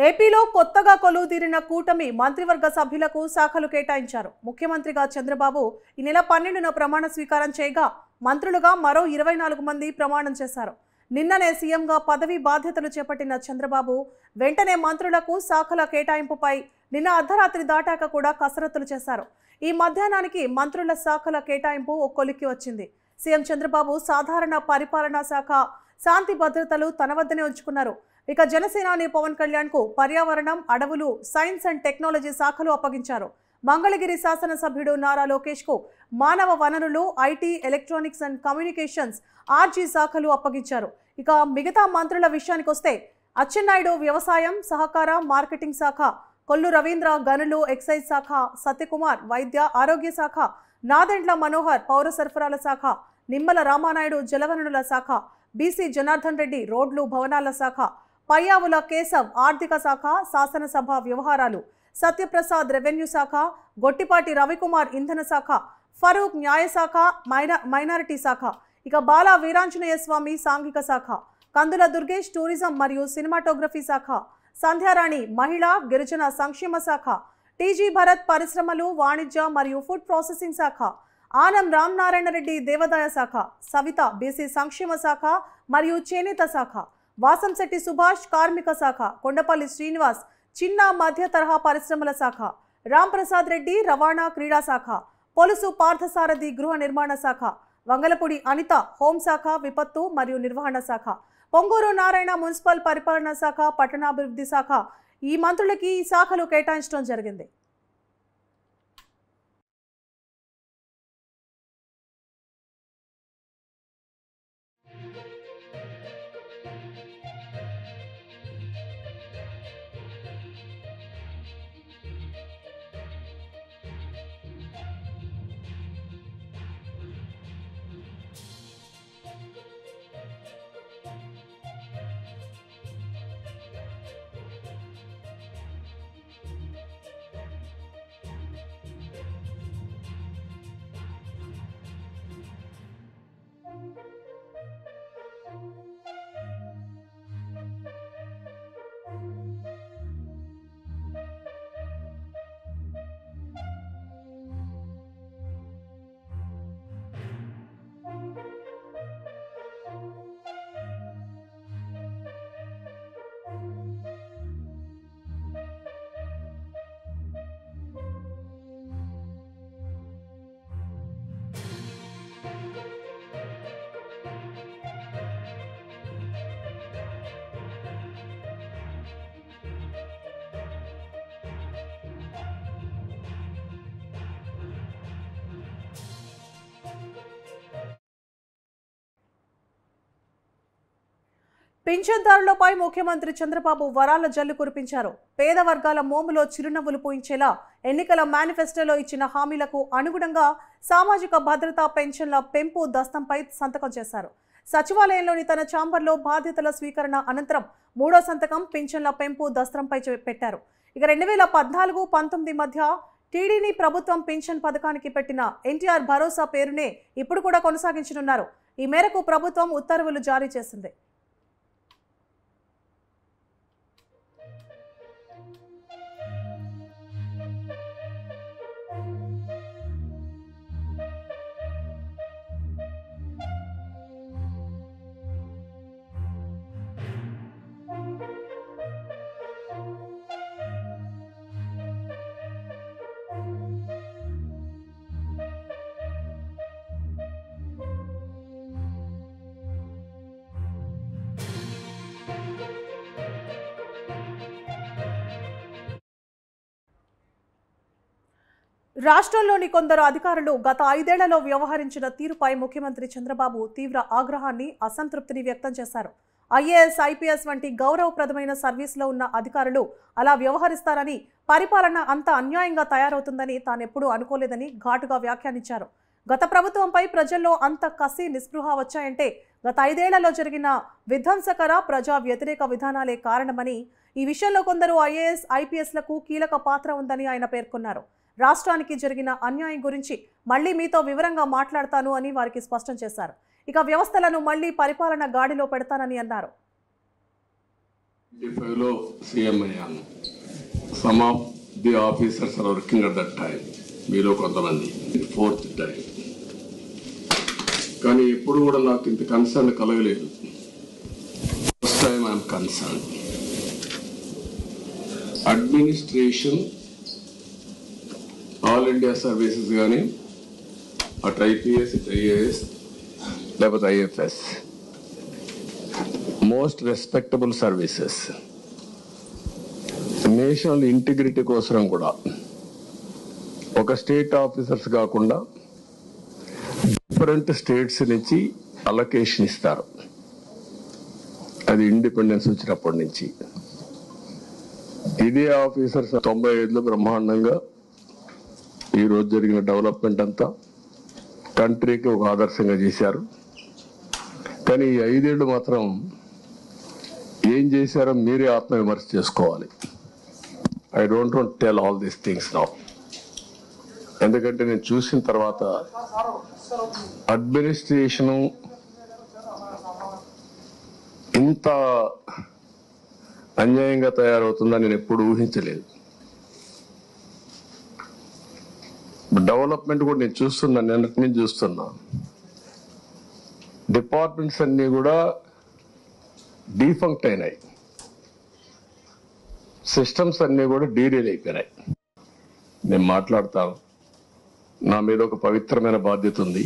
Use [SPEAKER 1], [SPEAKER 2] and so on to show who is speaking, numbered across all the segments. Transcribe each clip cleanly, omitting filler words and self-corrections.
[SPEAKER 1] ఏపీలో కొత్తగా కొలువుదీరిన కూటమి మంత్రివర్గ సభ్యులకు శాఖలు కేటాయించారు. ముఖ్యమంత్రిగా చంద్రబాబు ఈ నెల 12న ప్రమాణ స్వీకారం చేయగా మంత్రులుగా మరో 24 మంది ప్రమాణం చేశారు. నిన్ననే సీఎంగా పదవి బాధ్యతలు చేపట్టిన చంద్రబాబు వెంటనే మంత్రులకు శాఖల కేటాయింపుపై నిన్న అర్ధరాత్రి దాటాక కూడా కసరత్తులు చేశారు. ఈ మధ్యాహ్నానికి మంత్రుల శాఖల కేటాయింపు ఓ కొలిక్కి వచ్చింది. సీఎం చంద్రబాబు సాధారణ పరిపాలనా శాఖ, శాంతి భద్రతలు తన వద్దనే ఉంచుకున్నారు. ఇక జనసేనాని పవన్ కళ్యాణ్ కు పర్యావరణం, అడవులు, సైన్స్ అండ్ టెక్నాలజీ శాఖలు అప్పగించారు. మంగళగిరి శాసనసభ్యుడు నారా లోకేష్ కు మానవ వనరులు, IT, electronics and communications, RG శాఖలు అప్పగించారు. ఇక మిగతా మంత్రుల విషయానికి వస్తే అచ్చెన్నాయుడు వ్యవసాయం, సహకార, మార్కెటింగ్ శాఖ, కొల్లు రవీంద్ర గనులు, ఎక్సైజ్ శాఖ, సత్యకుమార్ వైద్య ఆరోగ్య శాఖ, నాదెండ్ల మనోహర్ పౌర సరఫరాల శాఖ, నిమ్మల రామానాయుడు జలవనరుల శాఖ, బీసీ జనార్దన్ రెడ్డి రోడ్లు భవనాల శాఖ, పయ్యావుల కేశవ్ ఆర్థిక శాఖ, శాసనసభ వ్యవహారాలు, సత్యప్రసాద్ రెవెన్యూ శాఖ, గొట్టిపాటి రవికుమార్ ఇంధన శాఖ, ఫరూక్ న్యాయశాఖ, మైనారిటీ శాఖ, ఇక బాలా వీరాంజనేయ స్వామి సాంఘిక శాఖ, కందుల దుర్గేష్ టూరిజం మరియు సినిమాటోగ్రఫీ శాఖ, సంధ్యారాణి మహిళా గిరిజన సంక్షేమ శాఖ, టీజీ భరత్ పరిశ్రమలు, వాణిజ్య మరియు ఫుడ్ ప్రాసెసింగ్ శాఖ, ఆనం రామనారాయణ రెడ్డి దేవాదాయ శాఖ, సవిత బీసీ సంక్షేమ శాఖ మరియు చేనేత శాఖ, వాసంశెట్టి సుభాష్ కార్మిక శాఖ, కొండపల్లి శ్రీనివాస్ చిన్న మధ్య తరహా పరిశ్రమల శాఖ, రాంప్రసాద్ రెడ్డి రవాణా క్రీడా శాఖ, పొలుసు పార్థసారథి గృహ నిర్మాణ శాఖ, వంగలపూడి అనిత హోంశాఖ, విపత్తు మరియు నిర్వహణ శాఖ, పొంగూరు నారాయణ మున్సిపల్ పరిపాలనా శాఖ, పట్టణాభివృద్ధి శాఖ. ఈ మంత్రులకి ఈ శాఖలు కేటాయించడం జరిగింది. పింఛన్దారులపై ముఖ్యమంత్రి చంద్రబాబు వరాల జల్లు కురిపించారు. పేద వర్గాల మోములో చిరునవ్వులు పూయించేలా ఎన్నికల మేనిఫెస్టోలో ఇచ్చిన హామీలకు అనుగుణంగా సామాజిక భద్రతా పెన్షన్ల పెంపు దస్తంపై సంతకం చేశారు. సచివాలయంలోని తన ఛాంబర్లో బాధ్యతల స్వీకరణ అనంతరం 3వ సంతకం పింఛన్ల పెంపు దస్త్రంపై పెట్టారు. ఇక 2014-19 మధ్య టీడీని ప్రభుత్వం పింఛన్ పథకానికి పెట్టిన ఎన్టీఆర్ భరోసా పేరునే ఇప్పుడు కూడా కొనసాగించనున్నారు. ఈ మేరకు ప్రభుత్వం ఉత్తర్వులు జారీ చేసింది. రాష్ట్రంలోని కొందరు అధికారులు గత 5 ఏళ్లలో వ్యవహరించిన తీరుపై ముఖ్యమంత్రి చంద్రబాబు తీవ్ర ఆగ్రహాన్ని, అసంతృప్తిని వ్యక్తం చేశారు. ఐఏఎస్, ఐపీఎస్ వంటి గౌరవప్రదమైన సర్వీసులో ఉన్న అధికారులు అలా వ్యవహరిస్తారని, పరిపాలన అంత అన్యాయంగా తయారవుతుందని తానెప్పుడూ అనుకోలేదని ఘాటుగా వ్యాఖ్యానించారు. గత ప్రభుత్వంపై ప్రజల్లో అంత కసి, నిస్పృహ వచ్చాయంటే గత 5 ఏళ్లలో జరిగిన విధ్వంసకర ప్రజా వ్యతిరేక విధానాలే కారణమని, ఈ విషయంలో కొందరు ఐఏఎస్, ఐపీఎస్లకు కీలక పాత్ర ఉందని ఆయన పేర్కొన్నారు. రాష్ట్రానికి జరిగిన అన్యాయం గురించి మళ్లీ మీతో వివరంగా మాట్లాడతాను అని వారికి స్పష్టం చేశారు. ఇక వ్యవస్థలను మళ్లీ పరిపాలన గాడిలో పెడతానని అన్నారు.
[SPEAKER 2] లో సీఎం అయ్యాను. Some of the officers are working at that time. మీలో కొంతమంది 4th టైం. కానీ ఎప్పుడు కూడా నాకు ఇంత కన్సర్న్ కలగలేదు. First time I'm concern. Administration, all India services కానీ అటు ఐపీఎస్, ఇటు ఐఏఎస్, లేకపోతే IFS, most respectable services. National integrity కోసం కూడా ఒక స్టేట్ ఆఫీసర్స్ కాకుండా డిఫరెంట్ స్టేట్స్ నుంచి అలొకేషన్ ఇస్తారు. అది ఇండిపెండెన్స్ వచ్చినప్పటి నుంచి. ఇదే ఆఫీసర్స్ 95లో బ్రహ్మాండంగా ఈరోజు జరిగిన డెవలప్మెంట్ అంతా కంట్రీకి ఒక ఆదర్శంగా చేశారు. కానీ ఈ 5 ఏళ్ళు మాత్రం ఏం చేశారో మీరే ఆత్మవిమర్శ చేసుకోవాలి. I don't want tell all these things now. ఎందుకంటే నేను చూసిన తర్వాత అడ్మినిస్ట్రేషను ఇంత అన్యాయంగా తయారవుతుందని నేను ఎప్పుడు ఊహించలేదు. డెవలప్మెంట్ కూడా నేను చూస్తున్నాను, నిన్నటి నుంచి చూస్తున్నా. డిపార్ట్మెంట్స్ అన్ని కూడా డీఫంక్ట్ అయినాయి, సిస్టమ్స్ అన్ని కూడా డీరేల్ అయిపోయినాయి. నేను మాట్లాడతాను, నా మీద ఒక పవిత్రమైన బాధ్యత ఉంది.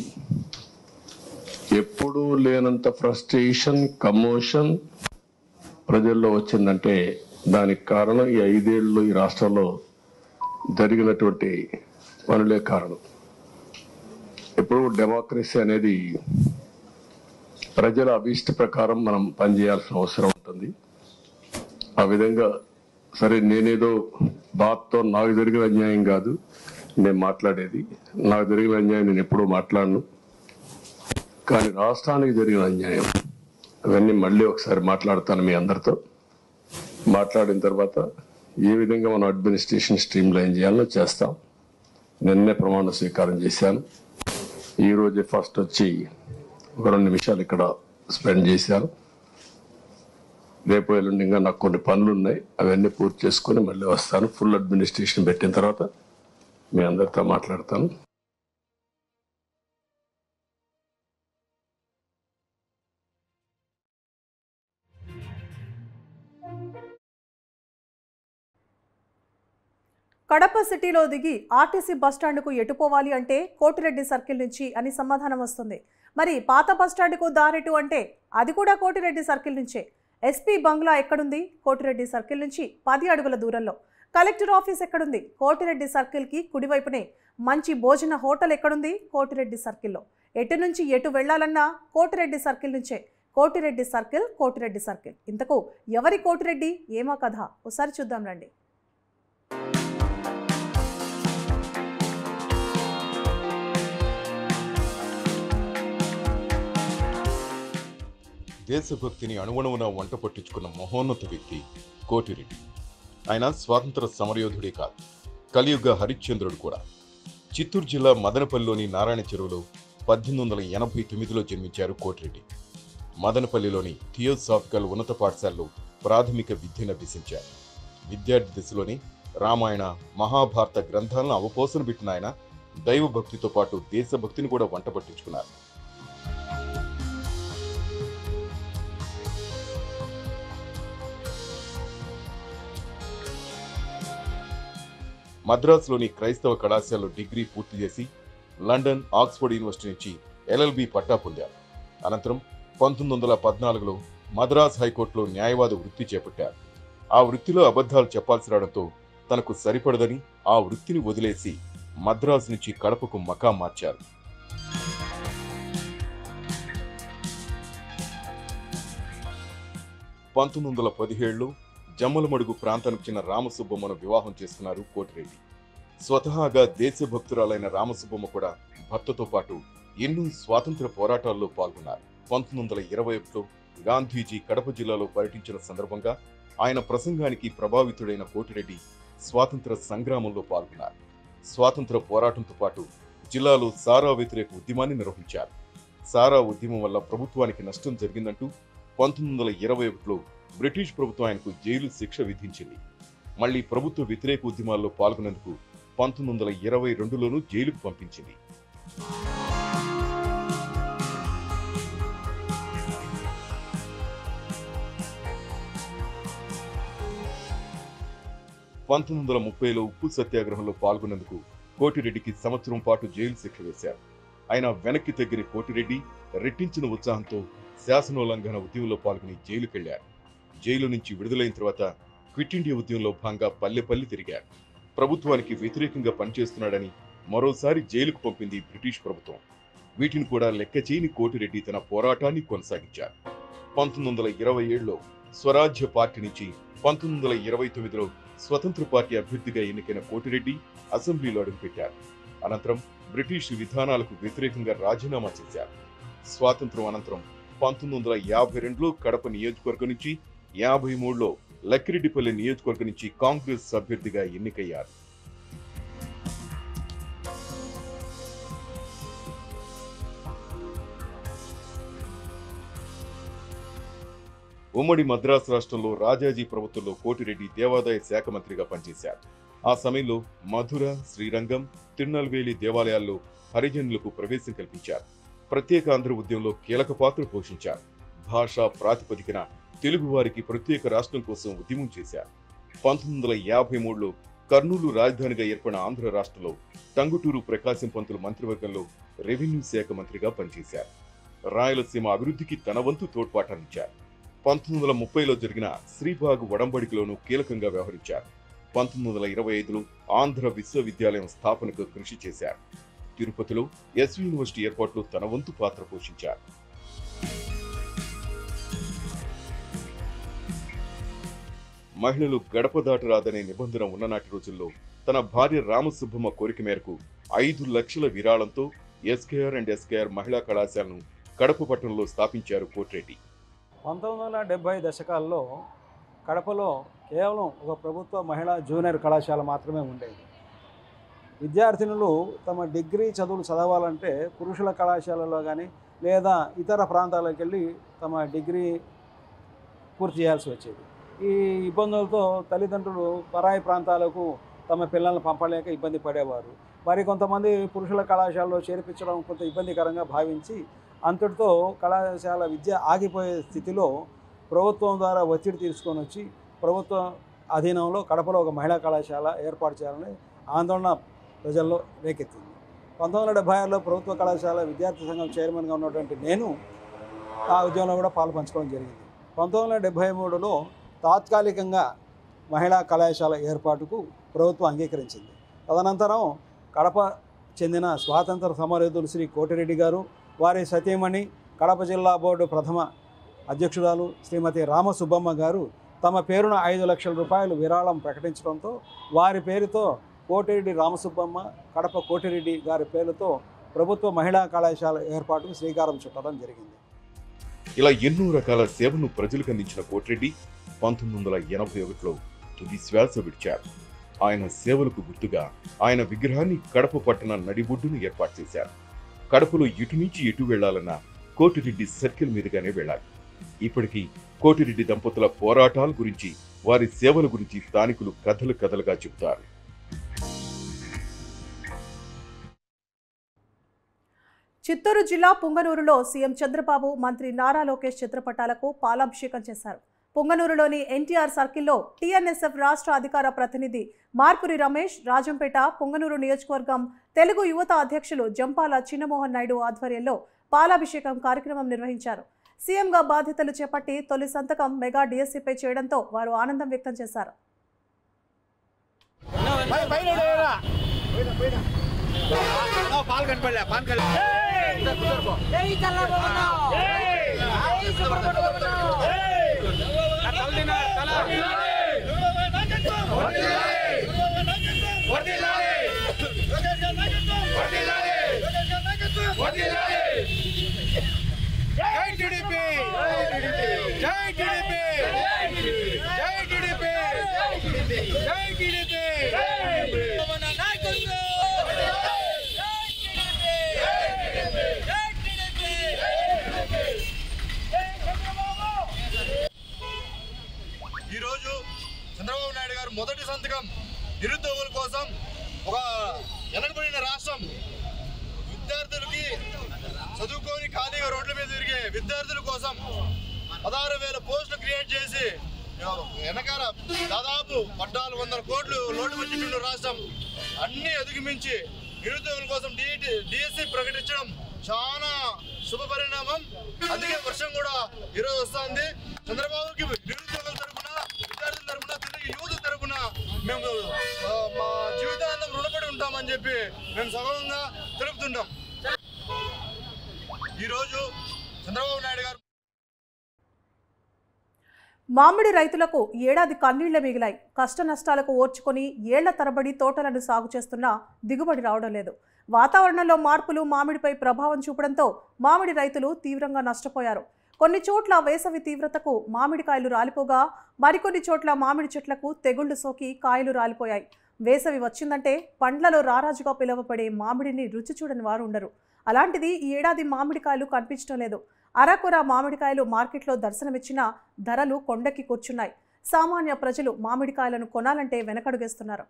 [SPEAKER 2] ఎప్పుడూ లేనంత ఫ్రస్ట్రేషన్, కమోషన్ ప్రజల్లో వచ్చిందంటే దానికి కారణం ఈ 5 ఏళ్ళు ఈ రాష్ట్రంలో జరిగినటువంటి పనులే కారణం. ఎప్పుడు డెమోక్రసీ అనేది ప్రజల అభిష్ట ప్రకారం మనం పనిచేయాల్సిన అవసరం ఉంటుంది. ఆ విధంగా సరే, నేనేదో బాధతో నాకు జరిగిన అన్యాయం కాదు నేను మాట్లాడేది. నాకు జరిగిన అన్యాయం నేను ఎప్పుడూ మాట్లాడను. కానీ రాష్ట్రానికి జరిగిన అన్యాయం అవన్నీ మళ్ళీ ఒకసారి మాట్లాడతాను మీ అందరితో. మాట్లాడిన తర్వాత ఏ విధంగా మనం అడ్మినిస్ట్రేషన్ స్ట్రీమ్ లైన్ చేయాలో చేస్తాం. నిన్నే ప్రమాణ స్వీకారం చేశాను. ఈరోజే ఫస్ట్ వచ్చి ఒక 2 నిమిషాలు ఇక్కడ స్పెండ్ చేశాను. రేపు ఎల్లుండి ఇంకా నాకు కొన్ని పనులు ఉన్నాయి, అవన్నీ పూర్తి చేసుకొని మళ్ళీ వస్తాను. ఫుల్ అడ్మినిస్ట్రేషన్ పెట్టిన తర్వాత మీ అందరితో మాట్లాడతాను.
[SPEAKER 1] కడప సిటీలో దిగి ఆర్టీసీ బస్టాండ్కు ఎటుపోవాలి అంటే కోటిరెడ్డి సర్కిల్ నుంచి అని సమాధానం వస్తుంది. మరి పాత బస్టాండ్కు దారెటు అంటే అది కూడా కోటిరెడ్డి సర్కిల్ నుంచే. ఎస్పీ బంగ్లా ఎక్కడుంది? కోటిరెడ్డి సర్కిల్ నుంచి 10 అడుగుల దూరంలో. కలెక్టర్ ఆఫీస్ ఎక్కడుంది? కోటిరెడ్డి సర్కిల్కి కుడివైపునే. మంచి భోజన హోటల్ ఎక్కడుంది? కోటిరెడ్డి సర్కిల్లో. ఎటు నుంచి ఎటు వెళ్లాలన్నా కోటిరెడ్డి సర్కిల్ నుంచే. Koti Reddy circle, Koti Reddy circle. ఇంతకు ఎవరి కోటిరెడ్డి, ఏమా కథ ఒకసారి చూద్దాం రండి.
[SPEAKER 3] దేశభక్తిని అణువణువున వంట పట్టించుకున్న మహోన్నత వ్యక్తి కోటిరెడ్డి. ఆయన స్వాతంత్ర సమరయోధుడే కాదు, కలియుగ హరిశ్చంద్రుడు కూడా. చిత్తూరు జిల్లా మదనపల్లిలోని నారాయణ చెరువులో 1889లో జన్మించారు కోటిరెడ్డి. మదనపల్లిలోని థియోసాఫికల్ ఉన్నత పాఠశాలలో ప్రాథమిక విద్యను అభ్యసించారు. విద్యార్థి దశలోని రామాయణ, మహాభారత గ్రంథాలను అవపోసన పెట్టిన ఆయన దైవభక్తితో పాటు దేశభక్తిని కూడా వంట పట్టించుకున్నారు. మద్రాసులోని క్రైస్తవ కళాశాలలో డిగ్రీ పూర్తి చేసి లండన్, ఆక్స్ఫర్డ్ యూనివర్సిటీ నుంచి LLB పట్టా పొందారు. అనంతరం 1914లో మద్రాస్ హైకోర్టులో న్యాయవాద వృత్తి చేపట్టారు. ఆ వృత్తిలో అబద్ధాలు చెప్పాల్సి రావడంతో తనకు సరిపడదని ఆ వృత్తిని వదిలేసి మద్రాసు నుంచి కడపకు మకాం మార్చారు. 1917లో జమ్మలమడుగు ప్రాంతానికి చెందిన రామసుబ్బమ్మను వివాహం చేసుకున్నారు కోటిరెడ్డి. స్వతహాగా దేశభక్తురాలైన రామసుబ్బమ్మ కూడా భర్తతో పాటు ఎన్నో స్వాతంత్ర పోరాటాల్లో పాల్గొన్నారు. 1921లో గాంధీజీ కడప జిల్లాలో పర్యటించిన సందర్భంగా ఆయన ప్రసంగానికి ప్రభావితుడైన కోటిరెడ్డి స్వాతంత్ర సంగ్రామంలో పాల్గొన్నారు. స్వాతంత్ర పోరాటంతో పాటు జిల్లాలో సారా వ్యతిరేక ఉద్యమాన్ని నిర్వహించారు. సారా ఉద్యమం వల్ల ప్రభుత్వానికి నష్టం జరిగిందంటూ 1921లో బ్రిటిష్ ప్రభుత్వం ఆయనకు జైలు శిక్ష విధించింది. మళ్లీ ప్రభుత్వ వ్యతిరేక ఉద్యమాల్లో పాల్గొనేందుకు 1922లోనూ జైలుకు పంపించింది. పంతొమ్మిది 1930లో ఉప్పు సత్యాగ్రహంలో పాల్గొనేందుకు కోటిరెడ్డికి సంవత్సరం పాటు జైలు శిక్ష వేశారు. ఆయన వెనక్కి తగ్గిన కోటిరెడ్డి రెట్టించిన ఉత్సాహంతో శాసనోల్లంఘన ఉద్యమంలో పాల్గొని జైలుకెళ్లారు. జైలు నుంచి విడుదలైన తర్వాత క్విట్ ఇండియా ఉద్యమంలో భాగంగా పల్లె తిరిగారు. ప్రభుత్వానికి వ్యతిరేకంగా పనిచేస్తున్నాడని మరోసారి జైలుకు పంపింది బ్రిటిష్ ప్రభుత్వం. వీటిని కూడా లెక్క చేయని కోటిరెడ్డి తన పోరాటాన్ని కొనసాగించారు. 1927లో స్వరాజ్య పార్టీ నుంచి 1929లో స్వతంత్ర పార్టీ అభ్యర్థిగా ఎన్నికైన కోటిరెడ్డి అసెంబ్లీలో అడుగుపెట్టారు. అనంతరం బ్రిటిష్ విధానాలకు వ్యతిరేకంగా రాజీనామా చేశారు. స్వాతంత్ర్యం అనంతరం 1952లో కడప నియోజకవర్గం నుంచి, 53లో లక్కిరెడ్డిపల్లి నియోజకవర్గం నుంచి కాంగ్రెస్ అభ్యర్థిగా ఎన్నికయ్యారు. ఉమ్మడి మద్రాసు రాష్ట్రంలో రాజాజీ ప్రభుత్వంలో కోటిరెడ్డి దేవాదాయ శాఖ మంత్రిగా పనిచేశారు. ఆ సమయంలో మధుర, శ్రీరంగం, తిరునల్వేలి దేవాలయాల్లో హరిజనులకు ప్రవేశం కల్పించారు. ప్రత్యేక ఆంధ్ర ఉద్యమంలో కీలక పాత్ర పోషించారు. భాషా ప్రాతిపదికన తెలుగు వారికి ప్రత్యేక రాష్ట్రం కోసం ఉద్యమం చేశారు. 1953లో కర్నూలు రాజధానిగా ఏర్పడిన ఆంధ్ర రాష్ట్రంలో టంగుటూరు ప్రకాశం పంతులు మంత్రివర్గంలో రెవెన్యూ శాఖ మంత్రిగా పనిచేశారు. రాయలసీమ అభివృద్ధికి తన వంతు తోడ్పాటనిచ్చారు. 1930లో జరిగిన శ్రీబాగ్ ఒడంబడికలోనూ కీలకంగా వ్యవహరించారు. 1925లో ఆంధ్ర విశ్వవిద్యాలయం స్థాపనకు కృషి చేశారు. తిరుపతిలో ఎస్వి యూనివర్సిటీ ఏర్పాటులో తన వంతు పాత్ర పోషించారు. మహిళలు గడప దాటరాదనే నిబంధన ఉన్ననాటి రోజుల్లో తన భార్య రామసుబ్బమ్మ కోరిక మేరకు 5 లక్షల విరాళంతో ఎస్కేఆర్ అండ్ ఎస్కేఆర్ మహిళా కళాశాలను కడప పట్టణంలో స్థాపించారు కోటిరెడ్డి.
[SPEAKER 4] 1970 దశకాల్లో కడపలో కేవలం ఒక ప్రభుత్వ మహిళా జూనియర్ కళాశాల మాత్రమే ఉండేది. విద్యార్థినులు తమ డిగ్రీ చదువులు చదవాలంటే పురుషుల కళాశాలలో కానీ లేదా ఇతర ప్రాంతాలకు వెళ్ళి తమ డిగ్రీ పూర్తి చేయాల్సి వచ్చేది. ఈ ఇబ్బందులతో తల్లిదండ్రులు పరాయి ప్రాంతాలకు తమ పిల్లలను పంపలేక ఇబ్బంది పడేవారు. మరి కొంతమంది పురుషుల కళాశాలలో చేర్పించడం కొంత ఇబ్బందికరంగా భావించి అంతటితో కళాశాల విద్య ఆగిపోయే స్థితిలో ప్రభుత్వం ద్వారా ఒత్తిడి తీసుకొని వచ్చి ప్రభుత్వ అధీనంలో కడపలో ఒక మహిళా కళాశాల ఏర్పాటు చేయాలని ఆందోళన ప్రజల్లో రేకెత్తింది. 1976లో ప్రభుత్వ కళాశాల విద్యార్థి సంఘం చైర్మన్గా ఉన్నటువంటి నేను ఆ ఉద్యమంలో కూడా పాలు పంచుకోవడం జరిగింది. 1973లో తాత్కాలికంగా మహిళా కళాశాల ఏర్పాటుకు ప్రభుత్వం అంగీకరించింది. తదనంతరం కడప చెందిన స్వాతంత్ర సమరయోధులు శ్రీ కోటిరెడ్డి గారు, వారి సతీమణి కడప జిల్లా బోర్డు ప్రథమ అధ్యక్షురాలు శ్రీమతి రామసుబ్బమ్మ గారు తమ పేరున 5 లక్షల రూపాయలు విరాళం ప్రకటించడంతో వారి పేరుతో కోటిరెడ్డి రామసుబ్బమ్మ, కడప కోటిరెడ్డి గారి పేరుతో ప్రభుత్వ మహిళా కళాశాల ఏర్పాటుకు శ్రీకారం చుట్టడం జరిగింది.
[SPEAKER 3] ఇలా ఎన్నో రకాల సేవను ప్రజలకు అందించిన కోటిరెడ్డి 1981లో తుది శ్వాస విడిచారు. ఆయన సేవలకు గుర్తుగా ఆయన విగ్రహాన్ని కడప పట్టణ నడిబొడ్డును ఏర్పాటు చేశారు. కడపలో ఇటు నుంచి ఎటు వెళ్లాలన్నా కోటిరెడ్డి సర్కిల్ మీదుగానే వెళ్ళాలి. ఇప్పటికీ కోటిరెడ్డి దంపతుల పోరాటాల గురించి, వారి సేవల గురించి స్థానికులు కథలుగా చెబుతారు.
[SPEAKER 1] చిత్తూరు జిల్లా పుంగనూరులో సీఎం చంద్రబాబు, మంత్రి నారా లోకేష్ చిత్రపటాలకు పాలాభిషేకం చేశారు. పుంగనూరులోని ఎన్టీఆర్ సర్కిల్లో టీఎన్ఎస్ఎఫ్ రాష్ట్ర అధికార ప్రతినిధి మార్పురి రమేష్, రాజంపేట పుంగనూరు నియోజకవర్గం తెలుగు యువత అధ్యక్షులు జంపాల చిన్నమోహన్ నాయుడు ఆధ్వర్యంలో పాలాభిషేకం కార్యక్రమం నిర్వహించారు. సీఎంగా బాధ్యతలు చేపట్టి తొలి సంతకం మెగా డిఎస్సీపై చేయడంతో వారు ఆనందం వ్యక్తం చేశారు.
[SPEAKER 5] నాయుడు గారు మొదటి సంతకం నిరుద్యోగుల కోసం, ఒక వెనకబడిన రాష్ట్రం, విద్యార్థులకి చదువుకొని ఖాళీగా రోడ్ల మీద తిరిగే విద్యార్థుల కోసం 16,000 పోస్టులు క్రియేట్ చేసి వెనకాల దాదాపు 1,400 కోట్లు లోటు వచ్చిన రాష్ట్రం అన్ని అధిగమించి నిరుద్యోగుల కోసం డిఎస్సి ప్రకటించడం చాలా శుభ పరిణామం. అందుకే వర్షం కూడా ఈరోజు వస్తుంది. చంద్రబాబుకి నిరుద్యోగుల తరఫున, విద్యార్థుల తరఫున, యువత తరఫున మేము మా జీవితాంతం రుణపడి ఉంటామని చెప్పి మేము సగౌరవంగా తెలుపుతున్నాం. ఈరోజు చంద్రబాబు నాయుడు గారు
[SPEAKER 1] మామిడి రైతులకు ఏడాది కన్నీళ్లే మిగిలాయి. కష్ట నష్టాలకు ఓర్చుకొని ఏళ్ల తరబడి తోటలను సాగు చేస్తున్నా దిగుబడి రావడం లేదు. వాతావరణంలో మార్పులు మామిడిపై ప్రభావం చూపడంతో మామిడి రైతులు తీవ్రంగా నష్టపోయారు. కొన్ని చోట్ల వేసవి తీవ్రతకు మామిడికాయలు రాలిపోగా, మరికొన్ని చోట్ల మామిడి చెట్లకు తెగుళ్లు సోకి కాయలు రాలిపోయాయి. వేసవి వచ్చిందంటే పండ్లలో రారాజుగా పిలువబడే మామిడిని రుచి చూడని వారు ఉండరు. అలాంటిది ఈ ఏడాది మామిడికాయలు కనిపించడం లేదు. అరకొర మామిడికాయలు మార్కెట్లో దర్శనమిచ్చినా ధరలు కొండకి కూర్చున్నాయి. సామాన్య ప్రజలు మామిడికాయలను కొనాలంటే వెనకడుగేస్తున్నారు.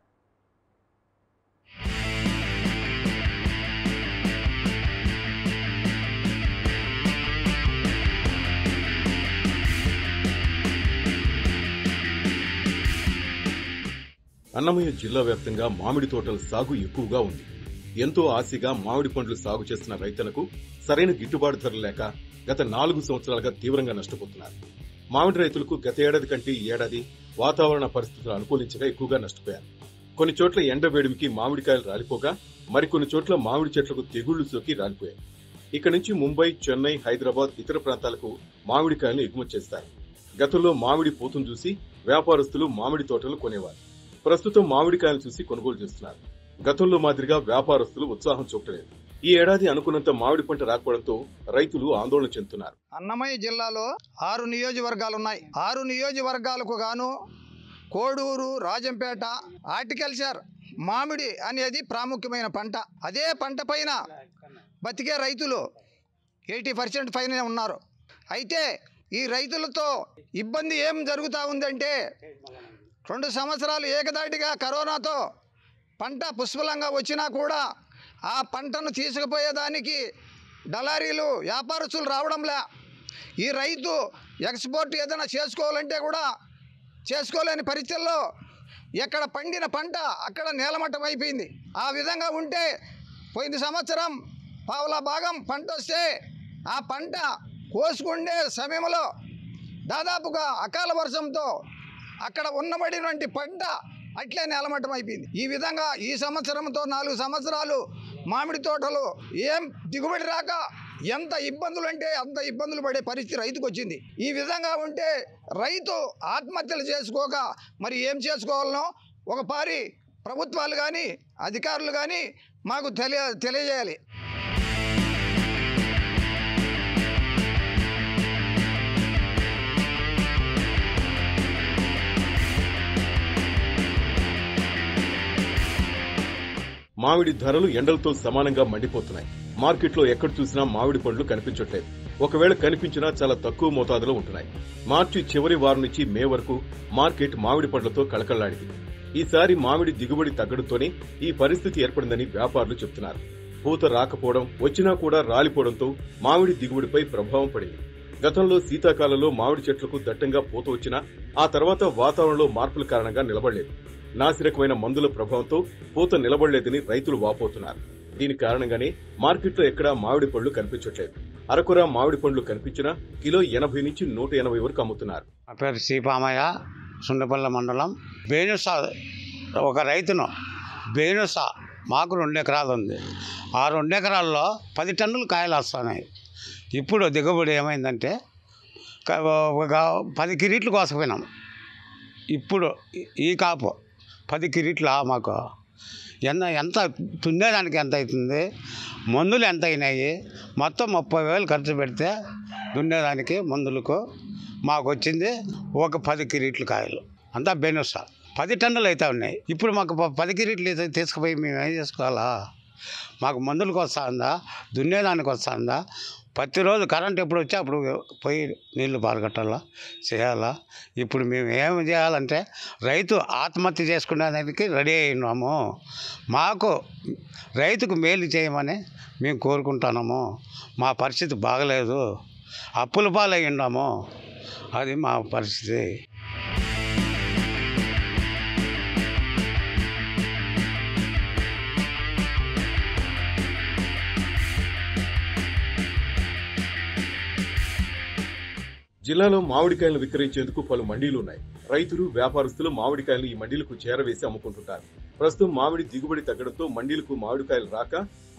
[SPEAKER 3] అన్నమయ్య జిల్లా వ్యాప్తంగా మామిడి తోటల సాగు ఎక్కువగా ఉంది. ఎంతో ఆశగా మామిడి పండ్లు సాగు చేస్తున్న రైతులకు సరైన గిట్టుబాటు ధర లేక గత 4 సంవత్సరాలుగా తీవ్రంగా నష్టపోతున్నారు. మామిడి రైతులకు గత ఏడాది కంటే ఈ ఏడాది వాతావరణ పరిస్థితులు అనుకూలించగా ఎక్కువగా నష్టపోయారు. కొన్ని చోట్ల ఎండ వేడిమికి మామిడికాయలు రాలిపోగా, మరికొన్ని చోట్ల మామిడి చెట్లకు తెగుళ్లు సోకి రాలిపోయాయి. ఇక్కడి నుంచి ముంబై, చెన్నై, హైదరాబాద్ ఇతర ప్రాంతాలకు మామిడికాయలను ఎగుమతి చేస్తారు. గతంలో మామిడి పూతను చూసి వ్యాపారస్తులు మామిడి తోటలు కొనేవారు. ప్రస్తుతం మామిడికాయలు చూసి కొనుగోలు చేస్తున్నారు. గతంలో మాదిరిగా వ్యాపారస్తులు ఉత్సాహం చూపలేదు. ఈ ఏడాది అనుకున్నంత మామిడి పంట రాకపోవడంతో రైతులు ఆందోళన చెందుతున్నారు.
[SPEAKER 6] అన్నమయ్య జిల్లాలో 6 నియోజకవర్గాలున్నాయి. 6 నియోజకవర్గాలకు గాను కోడూరు, రాజంపేట, హార్టికల్చర్ మామిడి అనేది ప్రాముఖ్యమైన పంట. అదే పంట పైన బతికే రైతులు 80% పైన ఉన్నారు. అయితే ఈ రైతులతో ఇబ్బంది ఏం జరుగుతూ ఉందంటే, 2 సంవత్సరాలు ఏకదాటిగా కరోనాతో పంట పుష్కలంగా వచ్చినా కూడా ఆ పంటను తీసుకుపోయేదానికి దళారీలు, వ్యాపారస్తులు రావడంలే. ఈ రైతు ఎక్స్పోర్ట్ ఏదైనా చేసుకోవాలంటే కూడా చేసుకోలేని పరిస్థితుల్లో ఎక్కడ పండిన పంట అక్కడ నేలమట్టం అయిపోయింది. ఆ విధంగా ఉంటే పోయిన సంవత్సరం పావులా భాగం పంట వస్తే ఆ పంట కోసుకుండే సమయంలో దాదాపుగా అకాల వర్షంతో అక్కడ ఉన్నబడినటువంటి పంట అట్లే నేలమట్టం అయిపోయింది. ఈ విధంగా ఈ సంవత్సరంతో 4 సంవత్సరాలు మామిడి తోటలు ఏం దిగుబడి రాక ఎంత ఇబ్బందులు అంటే అంత ఇబ్బందులు పడే పరిస్థితి రైతుకు వచ్చింది. ఈ విధంగా ఉంటే రైతు ఆత్మహత్యలు చేసుకోక మరి ఏం చేసుకోవాలనో ఒకసారి ప్రభుత్వాలు కానీ అధికారులు కానీ మాకు తెలియజేయాలి.
[SPEAKER 3] మామిడి ధరలు ఎండలతో సమానంగా మండిపోతున్నాయి. మార్కెట్లో ఎక్కడ చూసినా మామిడి పండ్లు కనిపించట్లేదు. ఒకవేళ కనిపించినా చాలా తక్కువ మోతాదులో ఉంటున్నాయి. మార్చి చివరి వారం నుంచి మే వరకు మార్కెట్ మామిడి పండ్లతో కళకళలాడింది. ఈసారి మామిడి దిగుబడి తగ్గడంతోనే ఈ పరిస్థితి ఏర్పడిందని వ్యాపారులు చెబుతున్నారు. పూత రాకపోవడం, వచ్చినా కూడా రాలిపోవడంతో మామిడి దిగుబడిపై ప్రభావం పడింది. గతంలో శీతాకాలంలో మామిడి చెట్లకు దట్టంగా పూత వచ్చినా ఆ తర్వాత వాతావరణంలో మార్పుల కారణంగా నిలబడలేదు. నాసిరకమైన మందుల ప్రభావంతో పూత నిలబడలేదని రైతులు వాపోతున్నారు. దీని కారణంగానే మార్కెట్లో ఎక్కడా మామిడి పండ్లు కనిపించట్లేదు. అరకొర మామిడి పండ్లు కనిపించినా కిలో 80 నుంచి 180 వరకు అమ్ముతున్నారు.
[SPEAKER 7] నా పేరు సీపామయ్య, సుండపల్ల మండలం. బేనుసా ఒక రైతును బేనుసా మాకు 2 ఎకరాలు ఉంది. ఆ 2 ఎకరాల్లో 10 టన్నులు కాయలు వస్తున్నాయి. ఇప్పుడు దిగుబడి ఏమైందంటే ఒక 10 కిరీట్లు కోసపోయినాం. ఇప్పుడు ఈ కాపు 10 కిరీట్ల మాకు ఎంత తుండేదానికి ఎంత అవుతుంది, మందులు ఎంత అయినాయి, మొత్తం 30,000 ఖర్చు పెడితే దున్నేదానికి మందులకు మాకు వచ్చింది ఒక 10 కిరీట్లు కాయలు. అంతా బెనుసా 10 టన్నులు అయితే ఉన్నాయి. ఇప్పుడు మాకు 10 కిరీట్లు తీసుకుపోయి మేము ఏం చేసుకోవాలా? మాకు మందులకు వస్తుందా, దున్నేదానికి వస్తుందా, ప్రతిరోజు కరెంట్ ఎప్పుడు వచ్చి అప్పుడు పోయి నీళ్లు పారగట్టాలా చేయాలా. ఇప్పుడు మేము ఏం చేయాలంటే రైతు ఆత్మహత్య చేసుకునేదానికి రెడీ అయినాము. మాకు రైతుకు మేలు చేయమని మేము కోరుకుంటున్నాము. మా పరిస్థితి బాగలేదు, అప్పుల పాలై ఉన్నాము. అది మా పరిస్థితి.
[SPEAKER 3] జిల్లాలో మామిడికాయలను విక్రయించేందుకు పలు మండీలు ఉన్నాయి. రైతులు, వ్యాపారస్తులు మామిడికాయలను ఈ మండీలకు చేరవేసి అమ్ముకుంటుంటారు. ప్రస్తుతం మామిడి దిగుబడి తగ్గడంతో మండీలకు మామిడికాయలు రాక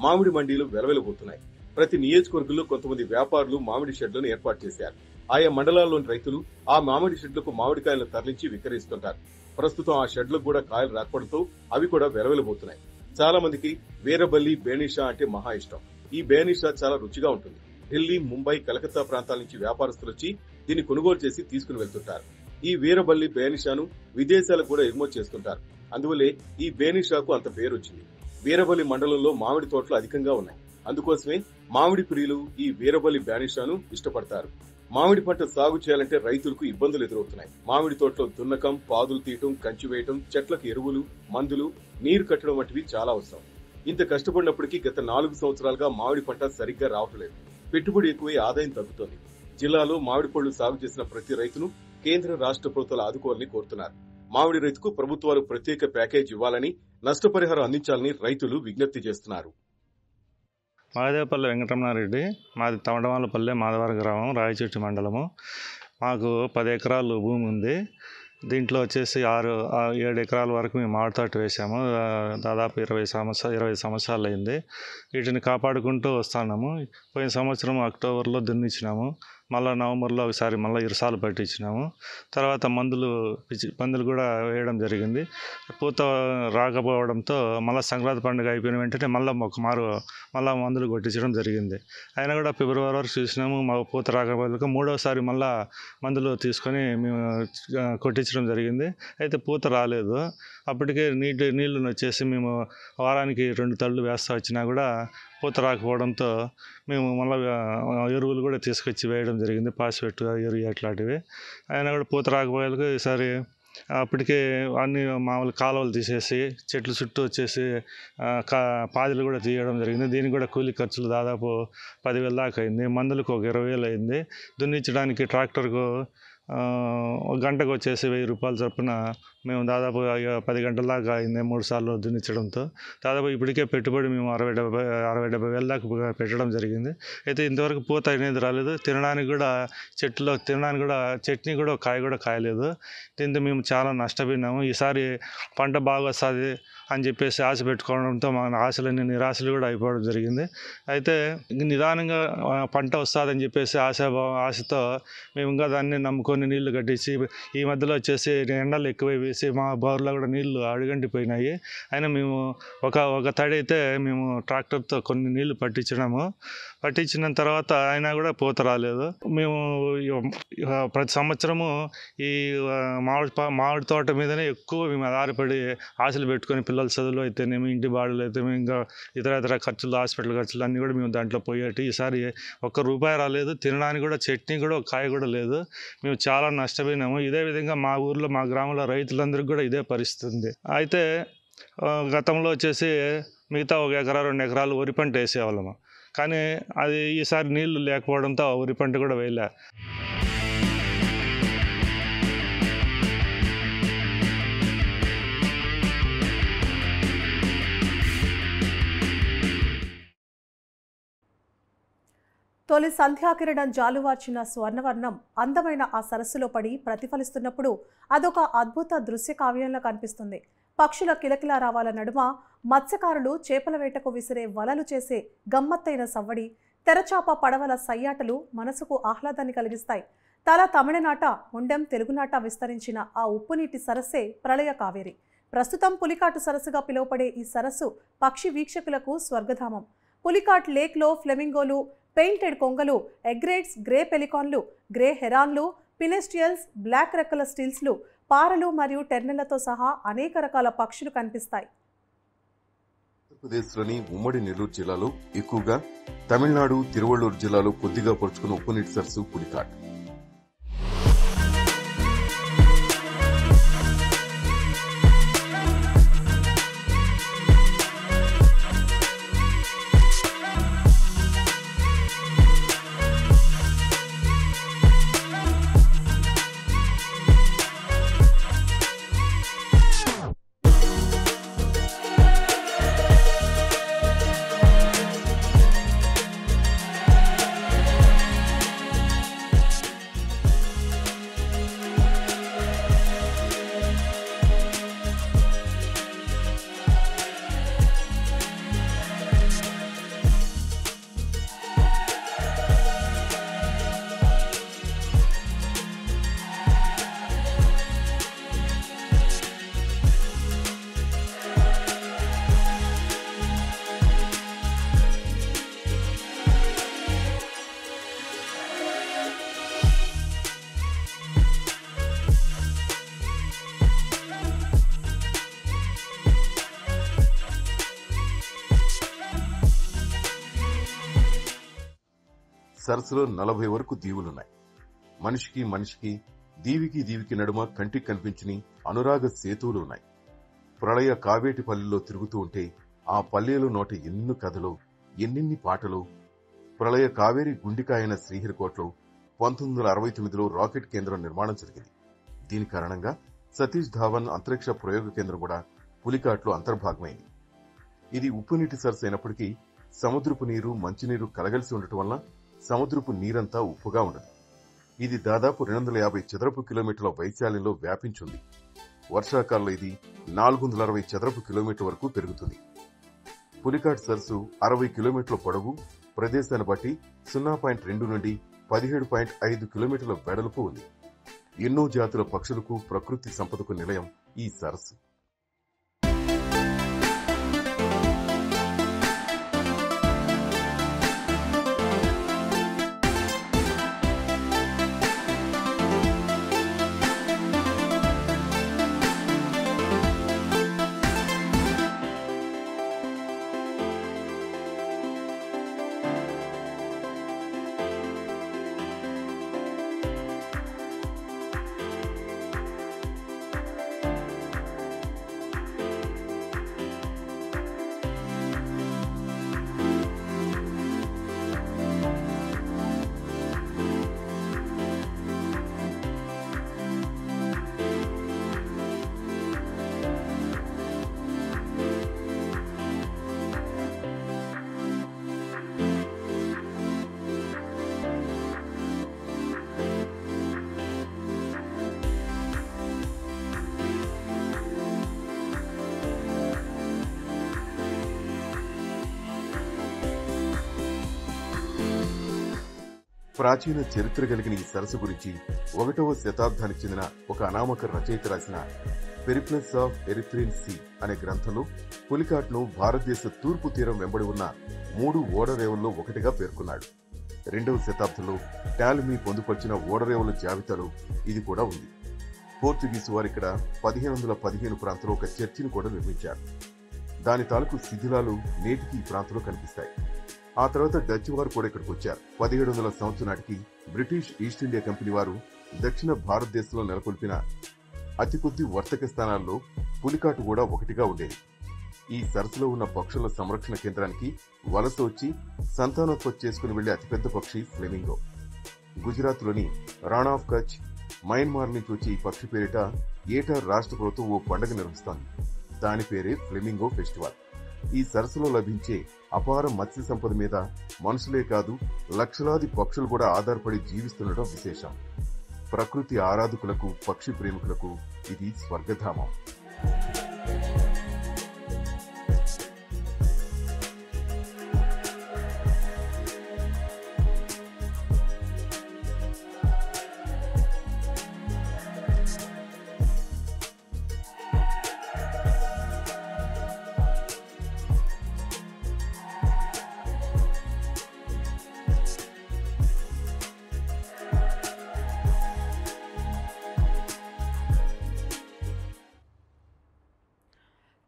[SPEAKER 3] మామిడి మండీలు వెలవెలబోతున్నాయి. ప్రతి నియోజకవర్గంలో కొంతమంది వ్యాపారులు మామిడి షెడ్లను ఏర్పాటు చేశారు. ఆయా మండలాల్లోని రైతులు ఆ మామిడి షెడ్లకు మామిడికాయలను తరలించి విక్రయిస్తుంటారు. ప్రస్తుతం ఆ షెడ్లకు కూడా కాయలు రాకపోవడంతో అవి కూడా వెలవెలబోతున్నాయి. చాలా మందికి వీరబల్లి బేనిషా అంటే మహా ఇష్టం. ఈ బేనిషా చాలా రుచిగా ఉంటుంది. ఢిల్లీ, ముంబై, కలకత్తా ప్రాంతాల నుంచి వ్యాపారస్తులు వచ్చి దీన్ని కొనుగోలు చేసి తీసుకుని వెళ్తుంటారు. ఈ వీరబల్లి బేనిషాను విదేశాలకు కూడా ఎగుమతి చేస్తుంటారు. అందువల్లే ఈ బేనిషాకు అంత పేరు వచ్చింది. వీరబల్లి మండలంలో మామిడి తోటలు అధికంగా ఉన్నాయి. అందుకోసమే మామిడి ప్రియులు ఈ వీరబల్లి బేనిషాను ఇష్టపడతారు. మామిడి పంట సాగు చేయాలంటే రైతులకు ఇబ్బందులు ఎదురవుతున్నాయి. మామిడి తోటలో దున్నకం, పాదులు తీయటం, కంచి వేయటం, చెట్లకు ఎరువులు, మందులు, నీరు కట్టడం వంటివి చాలా అవసరం. ఇంత కష్టపడినప్పటికీ గత 4 సంవత్సరాలుగా మామిడి పంట సరిగ్గా రావట్లేదు. పెట్టుబడి ఎక్కువై ఆదాయం తగ్గుతోంది. జిల్లాలో మామిడి పళ్లు సాగు చేసిన ప్రతి రైతును కేంద్ర, రాష్ట్ర ప్రభుత్వాలు ఆదుకోవాలని కోరుతున్నారు. మామిడి రైతుకు ప్రభుత్వాలు ప్రత్యేక ప్యాకేజ్ ఇవ్వాలని, నష్టపరిహారం అందించాలని రైతులు విజ్ఞప్తి చేస్తున్నారు.
[SPEAKER 8] మాదేవపల్లి వెంకటరమణారెడ్డి, మాది తమడమాలపల్లె, మాధవరం గ్రామం, రాయచెట్టు మండలము. మాకు 10 ఎకరాలు భూమి ఉంది. దీంట్లో వచ్చేసి 7 ఎకరాల వరకు మేము మామిడి తోట వేసాము. దాదాపు 20 సంవత్సరాలు అయింది. వీటిని కాపాడుకుంటూ వస్తున్నాము. పోయిన సంవత్సరం అక్టోబర్లో దున్నిచ్చినాము. మళ్ళీ నవంబర్లో ఒకసారి మళ్ళీ ఇరుసాలు పట్టించినాము. తర్వాత మందులు కూడా వేయడం జరిగింది. పూత రాకపోవడంతో మళ్ళీ సంక్రాంతి పండుగ అయిపోయిన వెంటనే మళ్ళీ మళ్ళీ మందులు కొట్టించడం జరిగింది. అయినా కూడా ఫిబ్రవరి వరకు చూసినాము. మా పూత రాకపోతే మూడోసారి మళ్ళీ మందులు తీసుకొని మేము కొట్టించడం జరిగింది. అయితే పూత రాలేదు. అప్పటికే నీళ్లను వచ్చేసి మేము వారానికి 2 తళ్ళు వేస్తా వచ్చినా కూడా పూత రాకపోవడంతో మేము మళ్ళీ ఎరువులు కూడా తీసుకొచ్చి వేయడం జరిగింది. పాస్ఫేట్, యూరియా అట్లాంటివి. అయినా కూడా పూత రాకపోయేందుకు ఈసారి అప్పటికే అన్ని మామూలు కాలువలు తీసేసి చెట్లు చుట్టూ వచ్చేసి పాదులు కూడా తీయడం జరిగింది. దీనికి కూడా కూలీ ఖర్చులు దాదాపు 10,000 దాకా అయింది. మందులకు ఒక 20,000 అయింది. దున్నించడానికి ట్రాక్టర్కు ఒక గంటకు వచ్చేసి 1000 రూపాయల చొప్పున మేము దాదాపు 10 గంటల దాకా అయింది 3 సార్లు దున్నించడంతో. దాదాపు ఇప్పటికే పెట్టుబడి మేము 60-70 వేల దాకా పెట్టడం జరిగింది. అయితే ఇంతవరకు పూత అనేది రాలేదు. తినడానికి కూడా చట్నీ కూడా కాయ కూడా కాయలేదు. దీంతో మేము చాలా నష్టపోయినాము. ఈసారి పంట బాగా వస్తుంది అని చెప్పేసి ఆశ పెట్టుకోవడంతో మా ఆశలన్నీ నిరాశలు కూడా అయిపోవడం జరిగింది. అయితే నిదానంగా పంట వస్తుందని చెప్పేసి ఆశతో మేము ఇంకా దాన్ని నమ్ముకొని నీళ్లు కట్టించి ఈ మధ్యలో వచ్చేసి ఎండలు ఎక్కువ వేసి మా బోర్లో కూడా నీళ్లు అడుగంటిపోయినాయి. అయినా మేము ఒక తడి అయితే మేము ట్రాక్టర్తో కొన్ని నీళ్లు పట్టించిన తర్వాత అయినా కూడా పూత రాలేదు. మేము ప్రతి సంవత్సరము ఈ మామిడి తోట మీదనే ఎక్కువ మేము ఆధారపడి ఆశలు పెట్టుకొని పిల్లల చదువులు అయితేనేమి, ఇంటి బాడులు అయితేనేమి, ఇంకా ఇతర ఖర్చులు, హాస్పిటల్ ఖర్చులు అన్నీ కూడా మేము దాంట్లో పోయేటి. ఈసారి ₹1 రాలేదు. తినడానికి కూడా చట్నీ కూడా ఒక కాయ కూడా లేదు. మేము చాలా నష్టపోయినాము. ఇదే విధంగా మా ఊర్లో, మా గ్రామంలో రైతులందరికీ కూడా ఇదే పరిస్థితి ఉంది. అయితే గతంలో వచ్చేసి మిగతా 1 ఎకరా 2 ఎకరాలు వరి పంట వేసేవాళ్ళము. కానీ అది ఈసారి నీళ్లు లేకపోవడంతో వరి పంట కూడా వేయలే.
[SPEAKER 1] తొలి సంధ్యాకిరణం జాలువార్చిన స్వర్ణవర్ణం అందమైన ఆ సరస్సులో పడి ప్రతిఫలిస్తున్నప్పుడు అదొక అద్భుత దృశ్య కావ్యంలా కనిపిస్తుంది. పక్షుల కిలకిలా రావాల నడుమ మత్స్యకారులు చేపల వేటకు విసిరే వలలు చేసే గమ్మత్తైన సవ్వడి, తెరచాప పడవల సయ్యాటలు మనసుకు ఆహ్లాదాన్ని కలిగిస్తాయి. తమిళనాట, ముండెం తెలుగునాట విస్తరించిన ఆ ఉప్పునీటి సరస్సే ప్రళయ కావేరి. ప్రస్తుతం పులికాటు సరస్సుగా పిలువబడే ఈ సరస్సు పక్షి వీక్షకులకు స్వర్గధామం. పులికాట్ లేక్లో ఫ్లెమింగోలు, పెయింటెడ్ కొంగలు, ఎగ్రేట్స్, గ్రే పెలికాన్లు, గ్రే హెరాన్లు, పినెస్టియల్స్, బ్లాక్ రెక్కల స్టిల్స్లు, పారలు మరియు టెర్నెలతో సహా అనేక రకాల పక్షులు కనిపిస్తాయి.
[SPEAKER 3] ఆంధ్రప్రదేశ్లోని ఉమ్మడి నెల్లూరు జిల్లాలో ఎక్కువగా, తమిళనాడు తిరువళ్లూరు జిల్లాలో కొద్దిగా పరుచుకున్న ఉప్పునీటి సరస్సు పులికాట్. సరస్సులో 40 వరకు దీవులున్నాయి. మనిషికి మనిషికి, దీవికి నడుమ కంటికి కనిపించని అనురాగ సేతువులు ఉన్నాయి. ప్రళయ కావేటి పల్లెల్లో తిరుగుతూ ఉంటే ఆ పల్లెలు నోట ఎన్ని కథలు, ఎన్నిన్ని పాటలు. ప్రళయ కావేరి గుండికాయన శ్రీహరికోటలో 1969లో రాకెట్ కేంద్రం నిర్మాణం జరిగింది. దీని కారణంగా సతీష్ ధావన్ అంతరిక్ష ప్రయోగ కేంద్రం కూడా పులికాట్లో అంతర్భాగమైంది. ఇది ఉప్పునీటి సరస్సు అయినప్పటికీ సముద్రపు నీరు, మంచినీరు కలగలిసి ఉండటం వల్ల సముద్రపు నీరంతా ఉప్పుగా ఉండదు. ఇది దాదాపు 250 చదరపు కిలోమీటర్ల వైశాల్యంలో వ్యాపించింది. వర్షాకాలంలో ఇది 460 చదరపు కిలోమీటర్ల వరకు పెరుగుతుంది. పులికాట్ సరస్సు 60 కిలోమీటర్ల పొడవు, ప్రదేశాన్ని బట్టి 0.2 నుండి 17.5 కిలోమీటర్ల వెడల్పు ఉంది. ఎన్నో జాతుల పక్షులకు, ప్రకృతి సంపదకు నిలయం ఈ సరస్సు. ప్రాచీన చరిత్ర కలిగిన ఈ సరస్సు గురించి 1వ శతాబ్దానికి చెందిన ఒక అనామక రచయిత రాసిన పెరిప్లస్ ఆఫ్ ఎరిథ్రియన్ సీ అనే గ్రంథంలో పులికాట్ను భారతదేశ తూర్పు తీరం వెంబడి ఉన్న 3 ఓడరేవుల్లో ఒకటిగా పేర్కొన్నాడు. 2వ శతాబ్దంలో టాలమీ పొందుపరిచిన ఓడరేవుల జాబితాలో ఇది కూడా ఉంది. పోర్చుగీసు వారు ఇక్కడ 1515 ప్రాంతంలో ఒక చర్చిని కూడా నిర్మించారు. దాని తాలూకు శిథిలాలు నేటికి ఈ ప్రాంతంలో కనిపిస్తాయి. ఆ తర్వాత డచ్ వారు కూడా ఇక్కడికి వచ్చారు. 1700 సంవత్సరం నాటికి బ్రిటిష్ ఈస్ట్ ఇండియా కంపెనీ వారు దక్షిణ భారతదేశంలో నెలకొల్పిన అతి కొద్ది వర్తక స్థానాల్లో పులికాటు కూడా ఒకటిగా ఉండేది. ఈ సరస్సులో ఉన్న పక్షుల సంరక్షణ కేంద్రానికి వలస వచ్చి సంతానోత్పత్తి చేసుకుని వెళ్లే అతిపెద్ద పక్షి ఫ్లెమింగో. గుజరాత్లోని రాణా ఆఫ్ కచ్, మయన్మార్ నుంచి వచ్చి ఈ పక్షి పేరిట ఏటా రాష్ట్ర ప్రభుత్వం ఓ పండుగ నిర్వహిస్తోంది. దాని పేరే ఫ్లెమింగో ఫెస్టివల్. ఈ సరస్సులో లభించే అపార మత్స్య సంపద మీద మనుషులే కాదు, లక్షలాది పక్షులు కూడా ఆధారపడి జీవిస్తుండటం విశేషం. ప్రకృతి ఆరాధకులకు, పక్షి ప్రేమికులకు ఇది స్వర్గధామం.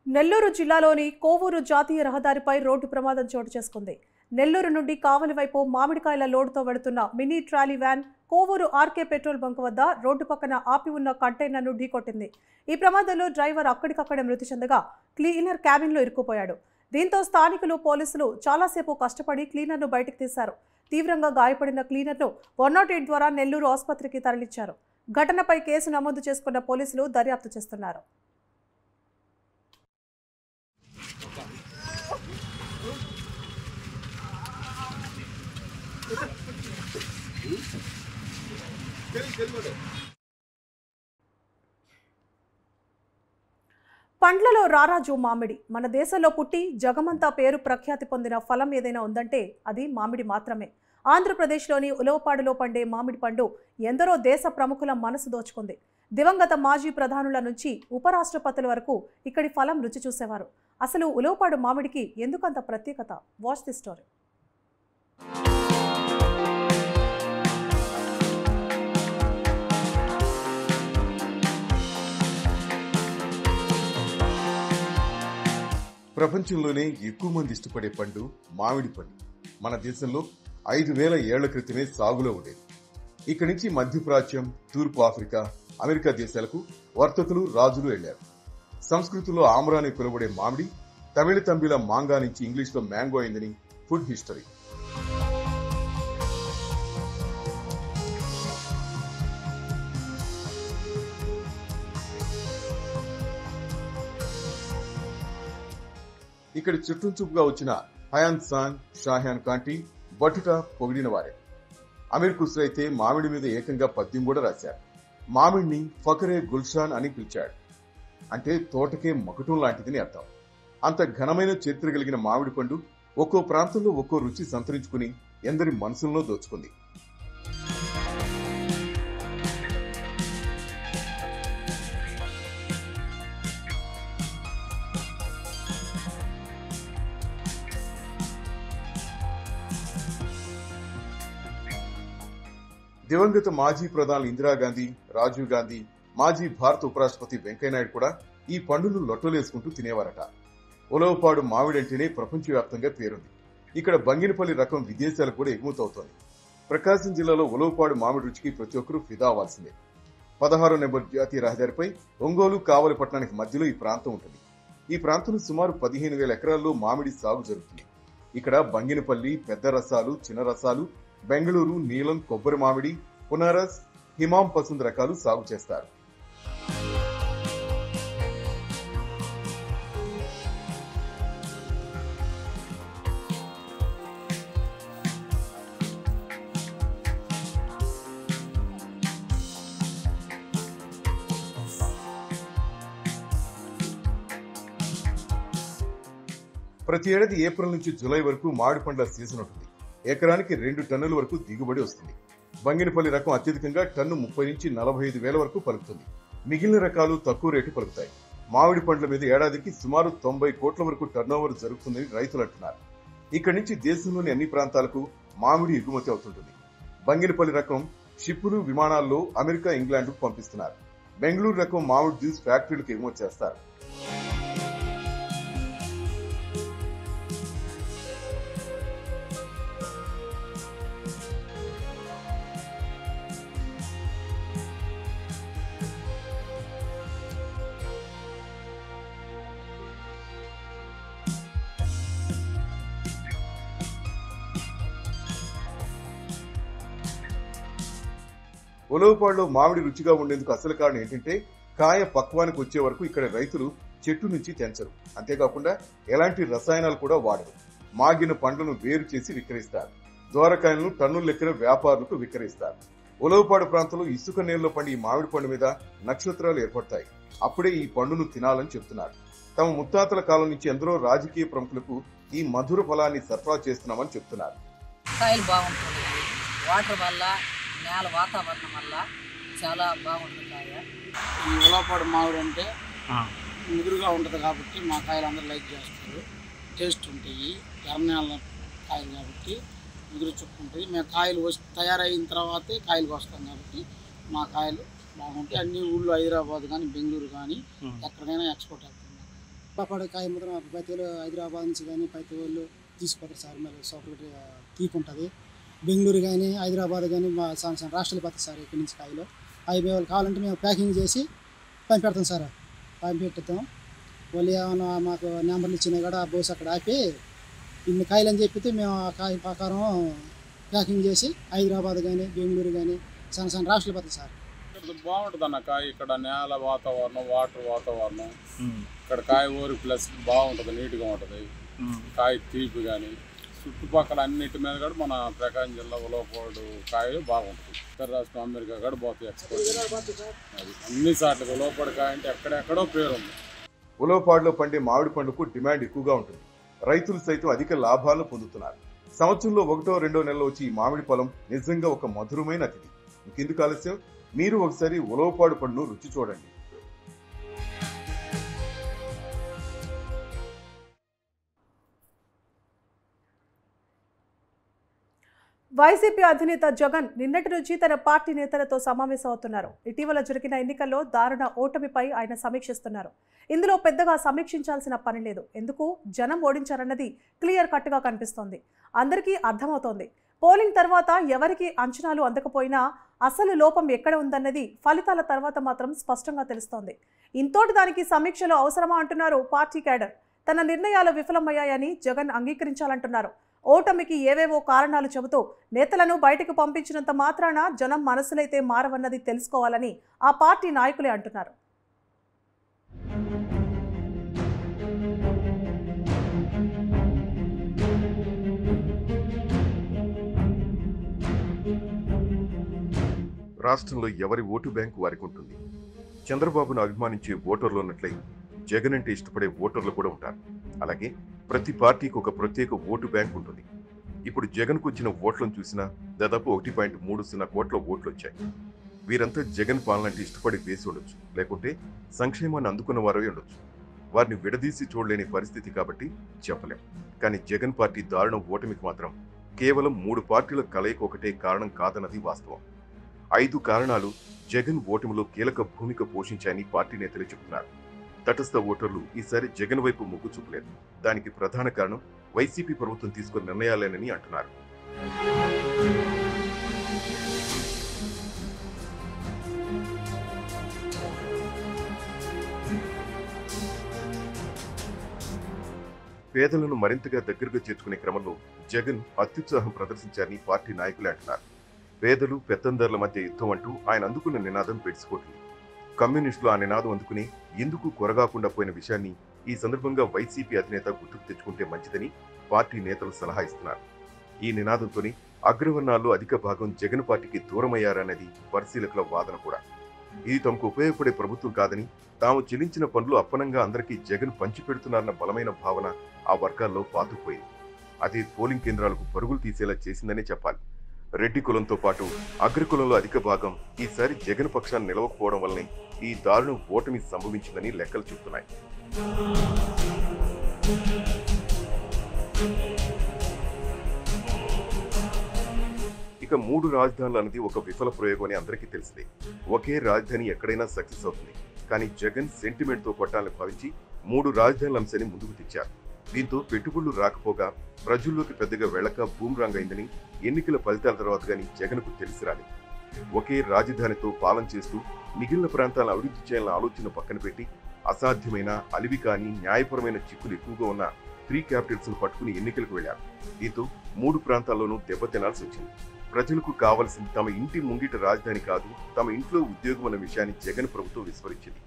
[SPEAKER 1] నెల్లూరు జిల్లాలోని కోవూరు జాతీయ రహదారిపై రోడ్డు ప్రమాదం చోటు చేసుకుంది. నెల్లూరు నుండి కావలి వైపు మామిడికాయల లోడుతో వెళుతున్న mini trolley van Kovur RK petrol bunk వద్ద రోడ్డు పక్కన ఆపి ఉన్న కంటైనర్ను ఢీకొట్టింది. ఈ ప్రమాదంలో డ్రైవర్ అక్కడికక్కడే మృతి చెందగా క్లీనర్ క్యాబిన్లో ఇరుక్కుపోయాడు. దీంతో స్థానికులు, పోలీసులు చాలాసేపు కష్టపడి క్లీనర్ను బయటకు తీశారు. తీవ్రంగా గాయపడిన క్లీనర్ను 108 ద్వారా నెల్లూరు ఆసుపత్రికి తరలించారు. ఘటనపై కేసు నమోదు చేసుకున్న పోలీసులు దర్యాప్తు చేస్తున్నారు. పండ్లలో రారాజు మామిడి. మన దేశంలో పుట్టి జగమంతా పేరు ప్రఖ్యాతి పొందిన ఫలం ఏదైనా ఉందంటే అది మామిడి మాత్రమే. ఆంధ్రప్రదేశ్లోని ఉలవపాడులో పండే మామిడి పండు ఎందరో దేశ ప్రముఖుల మనసు దోచుకుంది. దివంగత మాజీ ప్రధానుల నుంచి ఉపరాష్ట్రపతుల వరకు ఇక్కడి ఫలం రుచి చూసేవారు. అసలు ఉలవపాడు మామిడికి ఎందుకంత ప్రత్యేకత? Watch the story.
[SPEAKER 3] ప్రపంచంలోనే ఎక్కువ మంది ఇష్టపడే పండు మామిడి పండు. మన దేశంలో 5000 ఏళ్ల క్రితమే సాగులో ఉండేది. ఇక్కడి నుంచి మధ్యప్రాచ్యం, తూర్పు ఆఫ్రికా, అమెరికా దేశాలకు వర్తకులు, రాజులు వెళ్లారు. సంస్కృతిలో ఆమ్రాని పిలువబడే మామిడి తమిళ తంబిల మాంగా నుంచి ఇంగ్లీష్లో మ్యాంగో అయిందని ఫుడ్ హిస్టరీ. ఇక్కడ చుట్టూచూపుగా వచ్చిన హయాన్ సాన్, షాహాన్ కాంటి, బటుటా పొగిడిన వారే. అమీర్ ఖుస్రో అయితే మామిడి మీద ఏకంగా పద్యం కూడా రాశారు. మామిడిని ఫకరే గుల్షాన్ అని పిలిచాడు. అంటే తోటకే మకుటం లాంటిదని అర్థం. అంత ఘనమైన చరిత్ర కలిగిన మామిడి పండు ఒక్కో ప్రాంతంలో ఒక్కో రుచి సంతరించుకుని ఎందరి మనసుల్లో దోచుకుంది. దివంగత మాజీ ప్రధానులు ఇందిరాగాంధీ, రాజీవ్ గాంధీ, మాజీ భారత ఉపరాష్ట్రపతి వెంకయ్యనాయుడు కూడా ఈ పండును లొట్టలేసుకుంటూ తినేవారట. ఉలవపాడు మామిడంటేనే ప్రపంచవ్యాప్తంగా పేరుంది. ఇక్కడ బంగినపల్లి రకం విదేశాలకు కూడా ఎగుమతవుతోంది. ప్రకాశం జిల్లాలో ఉలవపాడు మామిడి రుచికి ప్రతి ఒక్కరూ ఫిదా అవ్వాల్సిందే. 16వ నెంబర్ జాతీయ రహదారిపై ఒంగోలు, కావలి పట్టణానికి మధ్యలో ఈ ప్రాంతం ఉంటుంది. ఈ ప్రాంతంలో సుమారు 15,000 ఎకరాల్లో మామిడి సాగు జరుగుతుంది. ఇక్కడ బంగినపల్లి, పెద్ద రసాలు, చిన్న రసాలు, బెంగళూరు, నీలం, కొబ్బరి మామిడి, పునారస్, హిమాం పసంద్ రకాలు సాగు చేస్తారు. ప్రతి ఏడాది ఏప్రిల్ నుంచి జూలై వరకు మామిడి పండ్ల సీజన్ ఉంటుంది. ఎకరానికి 2 టన్నుల వరకు దిగుబడి వస్తుంది. బంగినపల్లి రకం అత్యధికంగా టన్ను 30 నుంచి 45 వేల వరకు పలుకుతుంది. మిగిలిన రకాలు తక్కువ రేటు పలుకుతాయి. మామిడి పండ్ల మీద ఏడాదికి సుమారు 90 కోట్ల వరకు టర్నోవర్ జరుగుతుందని రైతులు అంటున్నారు. ఇక్కడి నుంచి దేశంలోని అన్ని ప్రాంతాలకు మామిడి ఎగుమతి అవుతుంటుంది. బంగినపల్లి రకం షిప్పులు, విమానాల్లో అమెరికా, ఇంగ్లాండ్కు పంపిస్తున్నారు. బెంగళూరు రకం మామిడి జ్యూస్ ఫ్యాక్టరీలకు ఎగుమతి చేస్తారు. ఉలవపాడులో మామిడి రుచిగా ఉండేందుకు అసలు కారణం ఏంటంటే కాయ పక్వానికి వచ్చే వరకు ఇక్కడ రైతులు చెట్టు నుంచి తెంచరు. అంతేకాకుండా ఎలాంటి రసాయనాలు కూడా వాడరు. మాగిన పండ్లను వేరు చేసి విక్రయిస్తారు. దోరకాయలను టన్నుల లెక్కన వ్యాపారులకు విక్రయిస్తారు. ఉలవపాడు ప్రాంతంలో ఇసుక నీళ్ళలో పండి ఈ మామిడి పండు మీద నక్షత్రాలు ఏర్పడతాయి. అప్పుడే ఈ పండును తినాలని చెప్తున్నారు. తమ ముత్తాతల కాలం నుంచి ఎందరో రాజకీయ ప్రముఖులకు ఈ మధుర ఫలాన్ని సరఫరా చేస్తున్నామని చెప్తున్నారు.
[SPEAKER 9] కాయలు బాగుంటుంది, వాటర్ వల్ల, నేల వాతావరణం వల్ల చాలా బాగుంటుంది కాయ.
[SPEAKER 10] ఈ ఉలవపాడు మామిడి అంటే ముదురుగా ఉంటుంది కాబట్టి మా కాయలు అందరూ లైక్ చేస్తారు. టేస్ట్ ఉంటాయి. ఎర్రనేల కాయలు కాబట్టి ముదురు చుక్కుంటాయి. మేము కాయలు తయారైన తర్వాతే కాయలు వస్తాం కాబట్టి మా కాయలు బాగుంటాయి. అన్ని ఊళ్ళో హైదరాబాద్ కానీ, బెంగళూరు కానీ ఎక్కడికైనా ఎక్స్పోర్ట్ అవుతుంది. పాపాడు కాయ ముద్ర పైతేలు హైదరాబాద్ నుంచి కానీ పైతేళ్ళు తీసుకుపోతారు సార్. మరి సోపరేట్ తీపి ఉంటుంది. బెంగళూరు కానీ హైదరాబాద్ కానీ మా రాష్ట్రాలు పోతాయి సార్. ఇక్కడి నుంచి కాయలు అవి వాళ్ళు కావాలంటే మేము ప్యాకింగ్ చేసి పంపెడతాం సార్. పంపెడతాం. వాళ్ళు ఏమైనా మాకు నెంబర్లు ఇచ్చినా కూడా బోస్ అక్కడ ఆపి ఇన్ని కాయలు అని చెప్పితే మేము ఆ కాయ ప్రకారం ప్యాకింగ్ చేసి హైదరాబాద్ కానీ బెంగళూరు కానీ చాలా రాష్ట్రాలు పోతాయి సార్.
[SPEAKER 11] ఇక్కడ బాగుంటుంది అన్న కాయ. ఇక్కడ నేల వాతావరణం, వాటర్ వాతావరణం, ఇక్కడ కాయ ఊరి ప్లస్ బాగుంటుంది, నీట్గా ఉంటుంది. కాయ తీపి కానీ చుట్టుపక్కల అన్నిటి మీద కూడా మన ప్రకాశం జిల్లా ఉలవపాడు కాయలు బాగుంటుంది. ఇతర రాష్ట్రం అమెరికా కూడా పోతాయి ఎక్స్పోర్ట్. అన్ని సార్లు ఉలవపాడు కాయ అంటే ఎక్కడెక్కడో పేరు ఉంది.
[SPEAKER 12] ఉలవపాడులో పండే మామిడి పండుకు డిమాండ్ ఎక్కువగా ఉంటుంది. రైతులు సైతం అధిక లాభాలు పొందుతున్నారు. సంవత్సరంలో 1-2 నెలలు వచ్చి ఈ మామిడి పొలం నిజంగా ఒక మధురమైన అతిథి. ఇంకెందుకు ఆలస్యం, మీరు ఒకసారి ఉలవపాడు పండును రుచి చూడండి.
[SPEAKER 1] వైసీపీ అధినేత జగన్ నిన్నటి నుంచి తన పార్టీ నేతలతో సమావేశమవుతున్నారు. ఇటీవల జరిగిన ఎన్నికల్లో దారుణ ఓటమిపై ఆయన సమీక్షిస్తున్నారు. ఇందులో పెద్దగా సమీక్షించాల్సిన పని లేదు. ఎందుకు జనం ఓడించారన్నది క్లియర్ కట్గా కనిపిస్తోంది, అందరికీ అర్థమవుతోంది. పోలింగ్ తర్వాత ఎవరికి అంచనాలు అందకపోయినా అసలు లోపం ఎక్కడ ఉందన్నది ఫలితాల తర్వాత మాత్రం స్పష్టంగా తెలుస్తోంది. ఇంతోటి దానికి సమీక్షలు అవసరమా అంటున్నారు పార్టీ క్యాడర్. తన నిర్ణయాలు విఫలమయ్యాయని జగన్ అంగీకరించాలంటున్నారు. ఓటమికి ఏవేవో కారణాలు చెబుతూ నేతలను బయటకు పంపించినంత మాత్రాన జనం మనసులైతే మారవన్నది తెలుసుకోవాలని ఆ పార్టీ నాయకులే అంటున్నారు.
[SPEAKER 13] రాష్ట్రంలో ఎవరి ఓటు బ్యాంకు వారికి ఉంటుంది. చంద్రబాబును అభిమానించే ఓటర్లు ఉన్నట్లే జగన్ అంటే ఇష్టపడే ఓటర్లు కూడా ఉంటారు. అలాగే ప్రతి పార్టీకి ఒక ప్రత్యేక ఓటు బ్యాంక్ ఉంటుంది. ఇప్పుడు జగన్కు వచ్చిన ఓట్లను చూసినా దాదాపు 1.30 కోట్ల ఓట్లు వచ్చాయి. వీరంతా జగన్ పాలన అంటే ఇష్టపడి వేసి ఉండొచ్చు, లేకుంటే సంక్షేమాన్ని అందుకున్న వారే ఉండొచ్చు. వారిని విడదీసి చూడలేని పరిస్థితి కాబట్టి చెప్పలేం. కానీ జగన్ పార్టీ దారుణ ఓటమికి మాత్రం కేవలం 3 పార్టీల కలయిక ఒకటే కారణం కాదన్నది వాస్తవం. 5 కారణాలు జగన్ ఓటమిలో కీలక భూమిక పోషించాయని పార్టీ నేతలు చెబుతున్నారు. తటస్థ ఓటర్లు ఈసారి జగన్ వైపు మొగ్గు చూపలేదు. దానికి ప్రధాన కారణం వైసీపీ ప్రభుత్వం తీసుకున్న నిర్ణయాలేనని అంటున్నారు. పేదలను మరింతగా దగ్గరగా చేర్చుకునే క్రమంలో జగన్ అత్యుత్సాహం ప్రదర్శించారని పార్టీ నాయకులే అంటున్నారు. పేదలు పెత్తందారుల మధ్య యుద్ధం అంటూ ఆయన అందుకున్న నినాదం పెట్టుకోవట్లేదు. కమ్యూనిస్టులు ఆ నినాదం అందుకుని ఎందుకు కొరగాకుండా పోయిన విషయాన్ని ఈ సందర్భంగా వైసీపీ అధినేత గుర్తుకు తెచ్చుకుంటే మంచిదని పార్టీ నేతలు సలహా ఇస్తున్నారు. ఈ నినాదంతోనే అగ్రవర్ణాల్లో అధిక భాగం జగన్ పార్టీకి దూరమయ్యారన్నది పరిశీలకుల వాదన కూడా. ఇది తమకు ఉపయోగపడే ప్రభుత్వం కాదని, తాము చెల్లించిన పనులు అప్పనంగా అందరికీ జగన్ పంచిపెడుతున్నారన్న బలమైన భావన ఆ వర్గాల్లో పాతుకుపోయింది. అదే పోలింగ్ కేంద్రాలకు పరుగులు తీసేలా చేసిందనే చెప్పాలి. రెడ్డి కులంతో పాటు అగ్రకులంలో అధిక భాగం ఈసారి జగన్ పక్షాన్ని నిలవకపోవడం వల్లనే ఈ దారుణ ఓటమి సంభవించిందని లెక్కలు చెబుతున్నాయి. ఇక 3 రాజధానులు అనేది ఒక విఫల ప్రయోగం అని అందరికీ తెలిసిందే. ఒకే రాజధాని ఎక్కడైనా సక్సెస్ అవుతుంది. కానీ జగన్ సెంటిమెంట్ తో కొట్టాలని భావించి 3 రాజధానుల అంశాన్ని ముందుకు తెచ్చారు. దీంతో పెట్టుబడులు రాకపోగా ప్రజల్లోకి పెద్దగా వెళ్లక బూమ్రాంగ్ అయిందని ఎన్నికల ఫలితాల తర్వాత కానీ జగన్కు తెలిసి రాలేదు. ఒకే రాజధానితో పాలన చేస్తూ మిగిలిన ప్రాంతాలను అభివృద్ధి చేయాలన్న ఆలోచన పక్కన పెట్టి అసాధ్యమైన, అలివి కాని, న్యాయపరమైన చిక్కులు ఎక్కువగా ఉన్న 3 క్యాపిటల్స్ పట్టుకుని ఎన్నికలకు వెళ్లారు. దీంతో 3 ప్రాంతాల్లోనూ దెబ్బతినాల్సి వచ్చింది. ప్రజలకు కావాల్సింది తమ ఇంటి ముంగిట రాజధాని కాదు, తమ ఇంట్లో ఉద్యోగం అన్న విషయాన్ని జగన్ ప్రభుత్వం విస్మరించింది.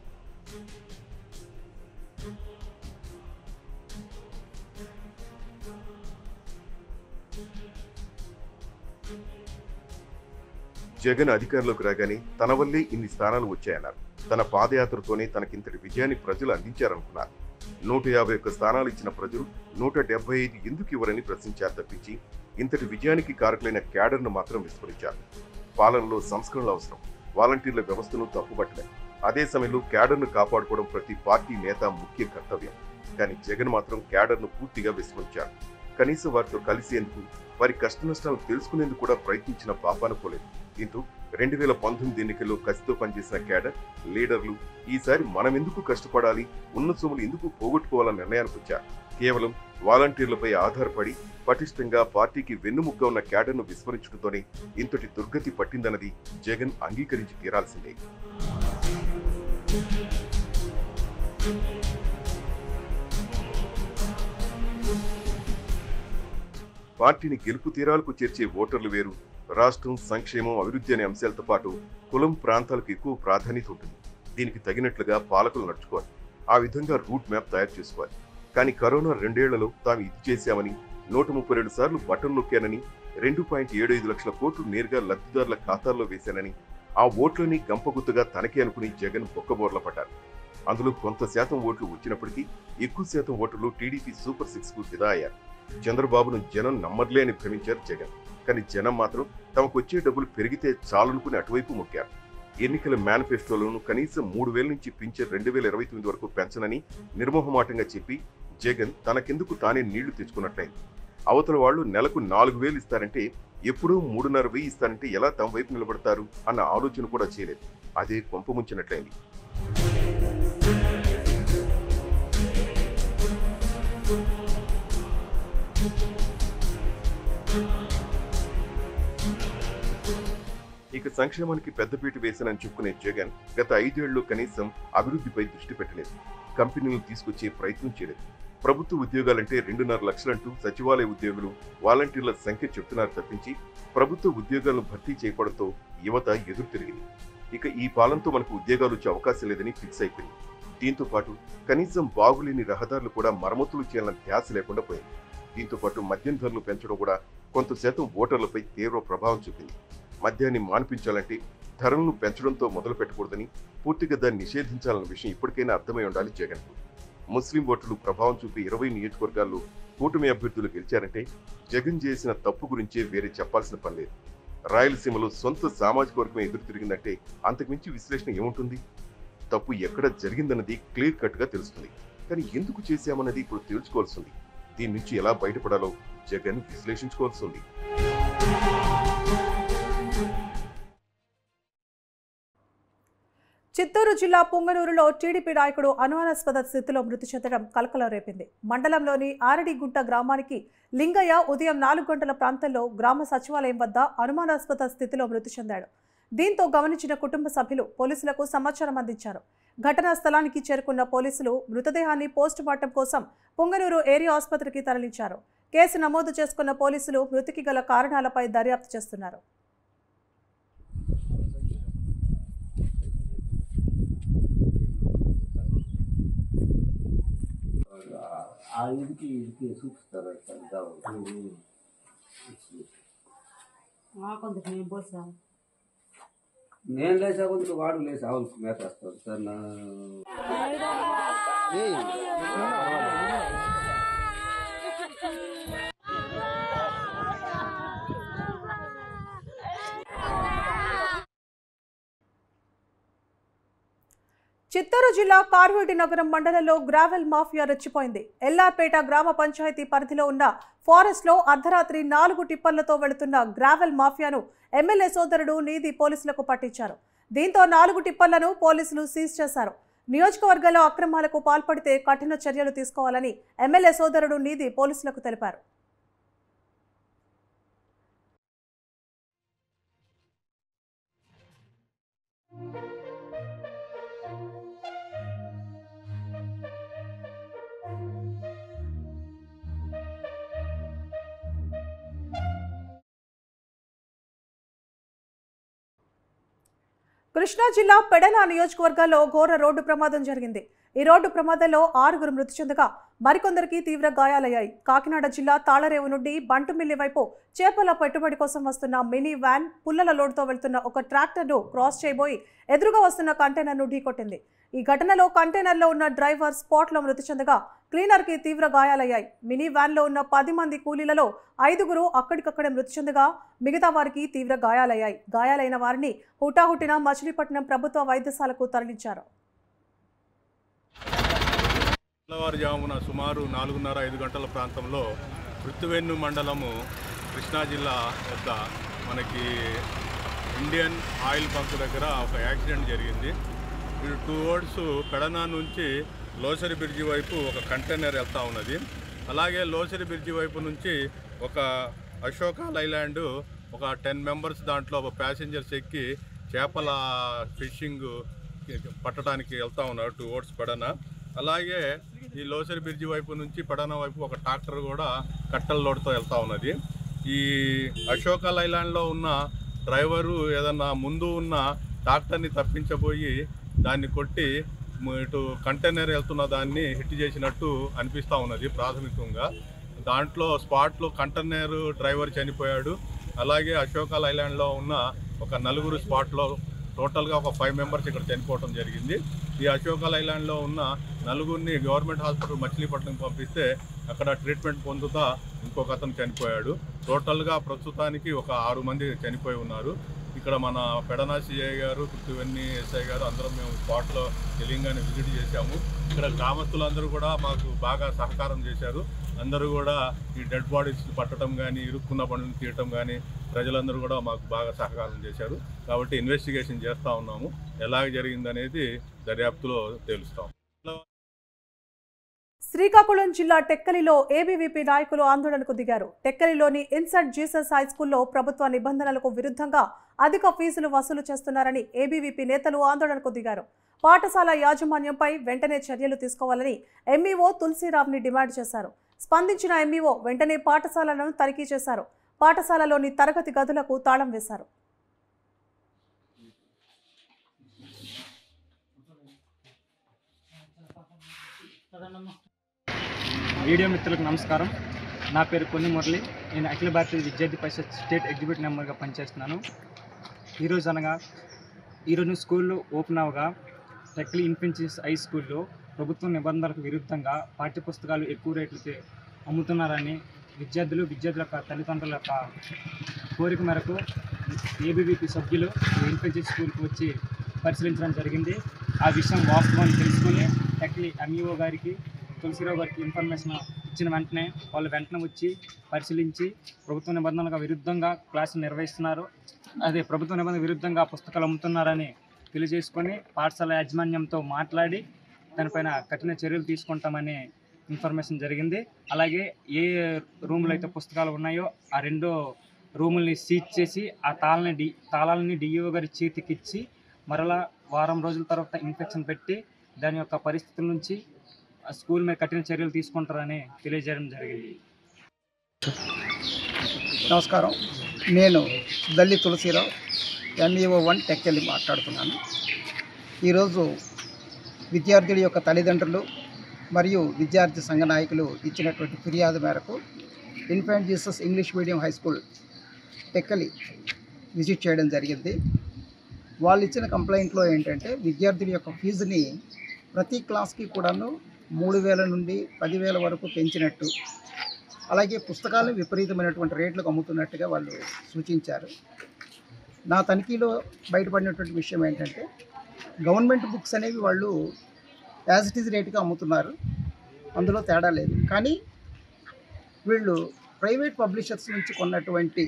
[SPEAKER 13] జగన్ అధికారంలోకి రాగానే తన వల్లే ఇన్ని స్థానాలు వచ్చాయన్నారు. తన పాదయాత్రతోనే తనకింతటి విజయాన్ని ప్రజలు అందించారనుకున్నారు. 151 స్థానాలు ఇచ్చిన ప్రజలు 175 ఎందుకు ఇవ్వరని ప్రశ్నించారు తప్పించి ఇంతటి విజయానికి కారకులైన క్యాడర్ను మాత్రం విస్మరించారు. పాలనలో సంస్కరణలు అవసరం, వాలంటీర్ల వ్యవస్థను తప్పుపట్టలేదు. అదే సమయంలో క్యాడర్ను కాపాడుకోవడం ప్రతి పార్టీ నేత ముఖ్య కర్తవ్యం. కానీ జగన్ మాత్రం క్యాడర్ను పూర్తిగా విస్మరించారు. కనీసం వారితో కలిసేందుకు, వారి కష్ట నష్టాలు తెలుసుకునేందుకు కూడా ప్రయత్నించిన పాపాన పోలేదు. దీంతో 2019 ఎన్నికల్లో కసితో పనిచేసిన క్యాడర్ లీడర్లు ఈసారి మనం ఎందుకు కష్టపడాలి, ఉన్న సొమ్ములు ఎందుకు పోగొట్టుకోవాలన్న నిర్ణయానికి వచ్చారు. కేవలం వాలంటీర్లపై ఆధారపడి పటిష్టంగా పార్టీకి వెన్నుముక్క ఉన్న క్యాడర్ను విస్మరించడంతోనే ఇంతటి దుర్గతి పట్టిందన్నది జగన్ అంగీకరించి తీరాల్సిందే. పార్టీని గెలుపు తీరాలకు చేర్చే ఓటర్లు వేరు. రాష్ట్రం, సంక్షేమం, అభివృద్ధి అనే అంశాలతో పాటు కులం, ప్రాంతాలకు ఎక్కువ ప్రాధాన్యత ఉంటుంది. దీనికి తగినట్లుగా పాలకులు నడుచుకోవాలి. ఆ విధంగా రూట్ మ్యాప్ తయారు చేసుకోవాలి. కానీ కరోనా 2 ఏళ్లలో తాము ఇది చేశామని, 132 సార్లు బటన్ నొక్కానని, 2.75 లక్షల కోట్లు నేరుగా లబ్ధిదారుల ఖాతాల్లో వేశానని, ఆ ఓట్లని గంపగుత్తగా తనకే అనుకుని జగన్ బొక్కబోర్ల పడ్డారు. అందులో కొంత శాతం ఓట్లు వచ్చినప్పటికీ ఎక్కువ శాతం ఓటర్లు టీడీపీ సూపర్ 6 కు ఫిదా అయ్యారు. చంద్రబాబును జనం నమ్మర్లే అని భ్రమించారు జగన్. కానీ జనం మాత్రం తమకు వచ్చే డబ్బులు పెరిగితే చాలనుకుని అటువైపు మొక్కారు. ఎన్నికల మేనిఫెస్టోలోనూ కనీసం 3,000 నుంచి పింఛన్ 2029 వరకు పెంచనని నిర్మోహమాటంగా చెప్పి జగన్ తనకెందుకు తానే నీళ్లు తెచ్చుకున్నట్లయింది. అవతల వాళ్ళు నెలకు 4,000 ఇస్తారంటే ఎప్పుడూ 3,500 ఇస్తారంటే ఎలా తమ వైపు నిలబడతారు అన్న ఆలోచన కూడా చేయలేదు. అదే కొంపముంచినట్లయింది. ఇక సంక్షేమానికి పెద్దపీట వేశానని చెప్పుకునే జగన్ గత 5 ఏళ్లు కనీసం అభివృద్ధిపై దృష్టి పెట్టలేదు. కంపెనీలు తీసుకొచ్చే ప్రయత్నం చేయలేదు. ప్రభుత్వ ఉద్యోగాలంటే 2.5 లక్షలంటూ సచివాలయ ఉద్యోగులు, వాలంటీర్ల సంఖ్య చెప్తున్నారు తప్పించి ప్రభుత్వ ఉద్యోగాలను భర్తీ చేయడంతో యువత ఎదురు తిరిగింది. ఇక ఈ పాలనతో మనకు ఉద్యోగాలు వచ్చే అవకాశం లేదని ఫిక్స్ అయిపోయింది. దీంతో పాటు కనీసం బాగులేని రహదారులు కూడా మరమ్మతులు చేయాలన్న ధ్యాస లేకుండా పోయింది. దీంతో పాటు మద్యం ధరలు పెంచడం కూడా కొంత శాతం ఓటర్లపై తీవ్ర ప్రభావం చూపింది. మద్యాన్ని మాన్పించాలంటే ధరలను పెంచడంతో మొదలు పెట్టకూడదని, పూర్తిగా దాన్ని నిషేధించాలన్న విషయం ఇప్పటికైనా అర్థమై ఉండాలి జగన్కు. ముస్లిం ఓటర్లు ప్రభావం చూపి 20 నియోజకవర్గాల్లో కూటమి అభ్యర్థులు గెలిచారంటే జగన్ చేసిన తప్పు గురించే వేరే చెప్పాల్సిన పని లేదు. రాయలసీమలో సొంత సామాజిక వర్గం ఎదురు తిరిగిందంటే అంతకుమించి విశ్లేషణ ఏముంటుంది? తప్పు ఎక్కడ జరిగిందన్నది క్లియర్ కట్ గా తెలుస్తుంది. కానీ ఎందుకు చేశామన్నది ఇప్పుడు తెలుసుకోవాల్సింది. దీని నుంచి ఎలా బయటపడాలో జగన్ విశ్లేషించుకోవాల్సింది.
[SPEAKER 1] చిత్తూరు జిల్లా పుంగనూరులో టీడీపీ నాయకుడు అనుమానాస్పద స్థితిలో మృతి చెందడం కలకలం రేపింది. మండలంలోని ఆరడిగుంట గ్రామానికి లింగయ్య ఉదయం 4 గంటల ప్రాంతంలో గ్రామ సచివాలయం వద్ద అనుమానాస్పద స్థితిలో మృతి చెందాడు. దీంతో గమనించిన కుటుంబ సభ్యులు పోలీసులకు సమాచారం అందించారు. ఘటనా స్థలానికి చేరుకున్న పోలీసులు మృతదేహాన్ని పోస్టుమార్టం కోసం పుంగనూరు ఏరియా ఆసుపత్రికి తరలించారు. కేసు నమోదు చేసుకున్న పోలీసులు మృతికి గల కారణాలపై దర్యాప్తు చేస్తున్నారు.
[SPEAKER 14] నేను లేసా కొంచెం వాడు లేసా మేపేస్తాడు సార్.
[SPEAKER 1] చిత్తూరు జిల్లా కార్వేటి నగరం మండలంలో గ్రావెల్ మాఫియా రెచ్చిపోయింది. ఎల్లార్పేట గ్రామ పంచాయతీ పరిధిలో ఉన్న ఫారెస్ట్లో అర్ధరాత్రి 4 టిప్పర్లతో వెళుతున్న గ్రావెల్ మాఫియాను ఎమ్మెల్యే సోదరుడు నీది పోలీసులకు పట్టించారు. దీంతో 4 టిప్పర్లను పోలీసులు సీజ్ చేశారు. నియోజకవర్గంలో అక్రమాలకు పాల్పడితే కఠిన చర్యలు తీసుకోవాలని ఎమ్మెల్యే సోదరుడు నీది పోలీసులకు తెలిపారు. కృష్ణా జిల్లా పెడన నియోజకవర్గాల్లో ఘోర రోడ్డు ప్రమాదం జరిగింది. ఈ రోడ్డు ప్రమాదంలో 6 మృతి చెందగా మరికొందరికి తీవ్ర గాయాలయ్యాయి. కాకినాడ జిల్లా తాళరేవు నుండి బంటుమిల్లి వైపు చేపల పెట్టుబడి కోసం వస్తున్న మినీ వ్యాన్ పుల్లల లోడ్తో వెళ్తున్న ఒక ట్రాక్టర్ను క్రాస్ చేయబోయి ఎదురుగా వస్తున్న కంటైనర్ను ఢీకొట్టింది. ఈ ఘటనలో కంటైనర్లో ఉన్న డ్రైవర్ స్పాట్లో మృతి చెందగా క్లీనర్కి తీవ్ర గాయాలయ్యాయి. మినీ వ్యాన్లో ఉన్న 10 మంది కూలీలలో 5 అక్కడికక్కడే మృతి చెందగా మిగతా వారికి తీవ్ర గాయాలయ్యాయి. గాయాలైన వారిని హుటాహుటిన మచిలీపట్నం ప్రభుత్వ వైద్యశాలకు తరలించారు.
[SPEAKER 15] తెల్లవారుజామున సుమారు 4:30-5 గంటల ప్రాంతంలో కృత్తివెన్ను మండలము కృష్ణా జిల్లా వద్ద మనకి ఇండియన్ ఆయిల్ బంక్ దగ్గర ఒక యాక్సిడెంట్ జరిగింది. ఇది టువర్డ్స్ పెడన నుంచి లోసరి బ్రిడ్జి వైపు ఒక కంటైనర్ వెళ్తూ ఉన్నది. అలాగే లోసరి బ్రిడ్జి వైపు నుంచి ఒక అశోక లైలాండ్ ఒక 10 మెంబర్స్ దాంట్లో ఒక ప్యాసింజర్స్ ఎక్కి చేపల ఫిషింగ్ పట్టడానికి వెళ్తూ ఉన్నారు టువర్డ్స్ పెడన. అలాగే ఈ లోసరి బ్రిడ్జి వైపు నుంచి పెడన వైపు ఒక ట్రాక్టర్ కూడా కట్టెల లోడ్తో వెళ్తూ ఉన్నది. ఈ అశోక లైలాండ్లో ఉన్న డ్రైవరు ఏదన్నా ముందు ఉన్న ట్రాక్టర్ని తప్పించబోయి దాన్ని కొట్టి ఇటు కంటైనర్ వెళ్తున్న దాన్ని హిట్ చేసినట్టు అనిపిస్తూ ఉన్నది ప్రాథమికంగా. దాంట్లో స్పాట్లో కంటైనర్ డ్రైవర్ చనిపోయాడు. అలాగే అశోక లైలాండ్లో ఉన్న ఒక 4 స్పాట్లో టోటల్గా ఒక 5 మెంబర్స్ ఇక్కడ చనిపోవడం జరిగింది. ఈ అశోక లైలాండ్లో ఉన్న 4 గవర్నమెంట్ హాస్పిటల్ మచిలీపట్నం పంపిస్తే అక్కడ ట్రీట్మెంట్ పొందుతా ఇంకొక అతను చనిపోయాడు. టోటల్గా ప్రస్తుతానికి ఒక 6 మంది చనిపోయి ఉన్నారు. ఇక్కడ మన పెడన సిఐ గారు, కుర్తివెన్ని ఎస్ఐ గారు అందరం మేము స్పాట్లో తెలియంగానే విజిట్ చేశాము. ఇక్కడ గ్రామస్తులందరూ కూడా మాకు బాగా సహకారం చేశారు. అందరూ కూడా ఈ డెడ్ బాడీస్ పట్టడం కానీ, ఇరుక్కున్న బండ్లను తీయటం కానీ ప్రజలందరూ కూడా మాకు బాగా సహకారం చేశారు. కాబట్టి ఇన్వెస్టిగేషన్ చేస్తూ ఉన్నాము. ఎలాగ జరిగిందనేది దర్యాప్తులో తేలుస్తాం.
[SPEAKER 1] శ్రీకాకుళం జిల్లా టెక్కలిలో ఏబీవీపీ నాయకులు ఆందోళనకు దిగారు. టెక్కలిలోని ఇన్సర్ట్ జీసస్ హై స్కూల్లో ప్రభుత్వ నిబంధనలకు విరుద్ధంగా అధిక ఫీజులు వసూలు చేస్తున్నారని ఏబీవీపీ నేతలు ఆందోళనకు దిగారు. పాఠశాల యాజమాన్యంపై వెంటనే చర్యలు తీసుకోవాలని ఎంఈఓ తులసిరావుని డిమాండ్ చేశారు. స్పందించిన ఎంఈఓ వెంటనే పాఠశాలను తనిఖీ చేశారు. పాఠశాలలోని తరగతి గదులకు తాళం వేశారు.
[SPEAKER 16] మీడియా మిత్రులకు నమస్కారం. నా పేరు కొన్ని మురళి. నేను అఖిల భారతీయ విద్యార్థి పరిషత్ స్టేట్ ఎగ్జిక్యూటివ్ మెంబర్గా పనిచేస్తున్నాను. ఈరోజు స్కూల్లో ఓపెన్ అవగా టెక్కలి ఇన్ఫెన్సీస్ హై స్కూల్లో ప్రభుత్వ నిబంధనలకు విరుద్ధంగా పాఠ్యపుస్తకాలు ఎక్కువ రేట్లకి అమ్ముతున్నారని విద్యార్థుల యొక్క తల్లిదండ్రుల యొక్క కోరిక మేరకు ఏబీవీపీ సభ్యులు ఇన్ఫెన్సీస్ స్కూల్కి వచ్చి పరిశీలించడం జరిగింది. ఆ విషయం వాస్తవాన్ని తెలుసుకొని టెక్కలి ఎంఈఓ గారికి, తులసిరావు గారికి ఇన్ఫర్మేషన్ ఇచ్చిన వెంటనే వాళ్ళు వెంటనే వచ్చి పరిశీలించి ప్రభుత్వ నిబంధనలకు విరుద్ధంగా క్లాసులు నిర్వహిస్తున్నారు, అదే ప్రభుత్వ నిబంధనలకు విరుద్ధంగా పుస్తకాలు అమ్ముతున్నారని తెలియజేసుకొని పాఠశాల యాజమాన్యంతో మాట్లాడి దానిపైన కఠిన చర్యలు తీసుకుంటామని ఇన్ఫర్మేషన్ జరిగింది. అలాగే ఏ రూములు అయితే పుస్తకాలు ఉన్నాయో ఆ 2 రూముల్ని సీజ్ చేసి ఆ తాళాలని డిఈఓ గారి చేతికిచ్చి మరలా వారం రోజుల తర్వాత ఇన్స్పెక్షన్ పెట్టి దాని యొక్క పరిస్థితుల నుంచి స్కూల్ మీద కఠిన చర్యలు తీసుకుంటారని తెలియజేయడం జరిగింది.
[SPEAKER 17] నమస్కారం, నేను దల్లి తులసిరావు, ఎంఈఓ 1 టెక్కలి మాట్లాడుతున్నాను. ఈరోజు విద్యార్థుల యొక్క తల్లిదండ్రులు మరియు విద్యార్థి సంఘ నాయకులు ఇచ్చినటువంటి ఫిర్యాదు మేరకు infant Jesus English medium high school Tekkali visit చేయడం జరిగింది. వాళ్ళు ఇచ్చిన కంప్లైంట్లో ఏంటంటే విద్యార్థుల యొక్క ఫీజుని ప్రతి క్లాస్కి కూడాను 3,000 నుండి 10,000 వరకు పెంచినట్టు, అలాగే పుస్తకాలు విపరీతమైనటువంటి రేట్లకు అమ్ముతున్నట్టుగా వాళ్ళు సూచించారు. నా తనిఖీలో బయటపడినటువంటి విషయం ఏంటంటే గవర్నమెంట్ బుక్స్ అనేవి వాళ్ళు యాజ్ ఇట్ ఈజ్ రేటుగా అమ్ముతున్నారు, అందులో తేడా లేదు. కానీ వీళ్ళు ప్రైవేట్ పబ్లిషర్స్ నుంచి కొన్నటువంటి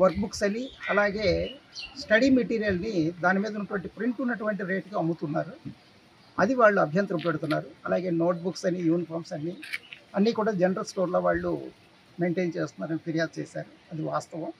[SPEAKER 17] వర్క్ బుక్స్ అని, అలాగే స్టడీ మెటీరియల్ని దాని మీద ఉన్నటువంటి ప్రింట్ ఉన్నటువంటి రేటుగా అమ్ముతున్నారు. అది వాళ్ళు అభ్యంతరం పెడుతున్నారు. అలాగే నోట్బుక్స్ అని, యూనిఫామ్స్ అన్నీ కూడా జనరల్ స్టోర్లో వాళ్ళు మెయింటైన్ చేస్తున్నారని ఫిర్యాదు చేశారు. అది వాస్తవం.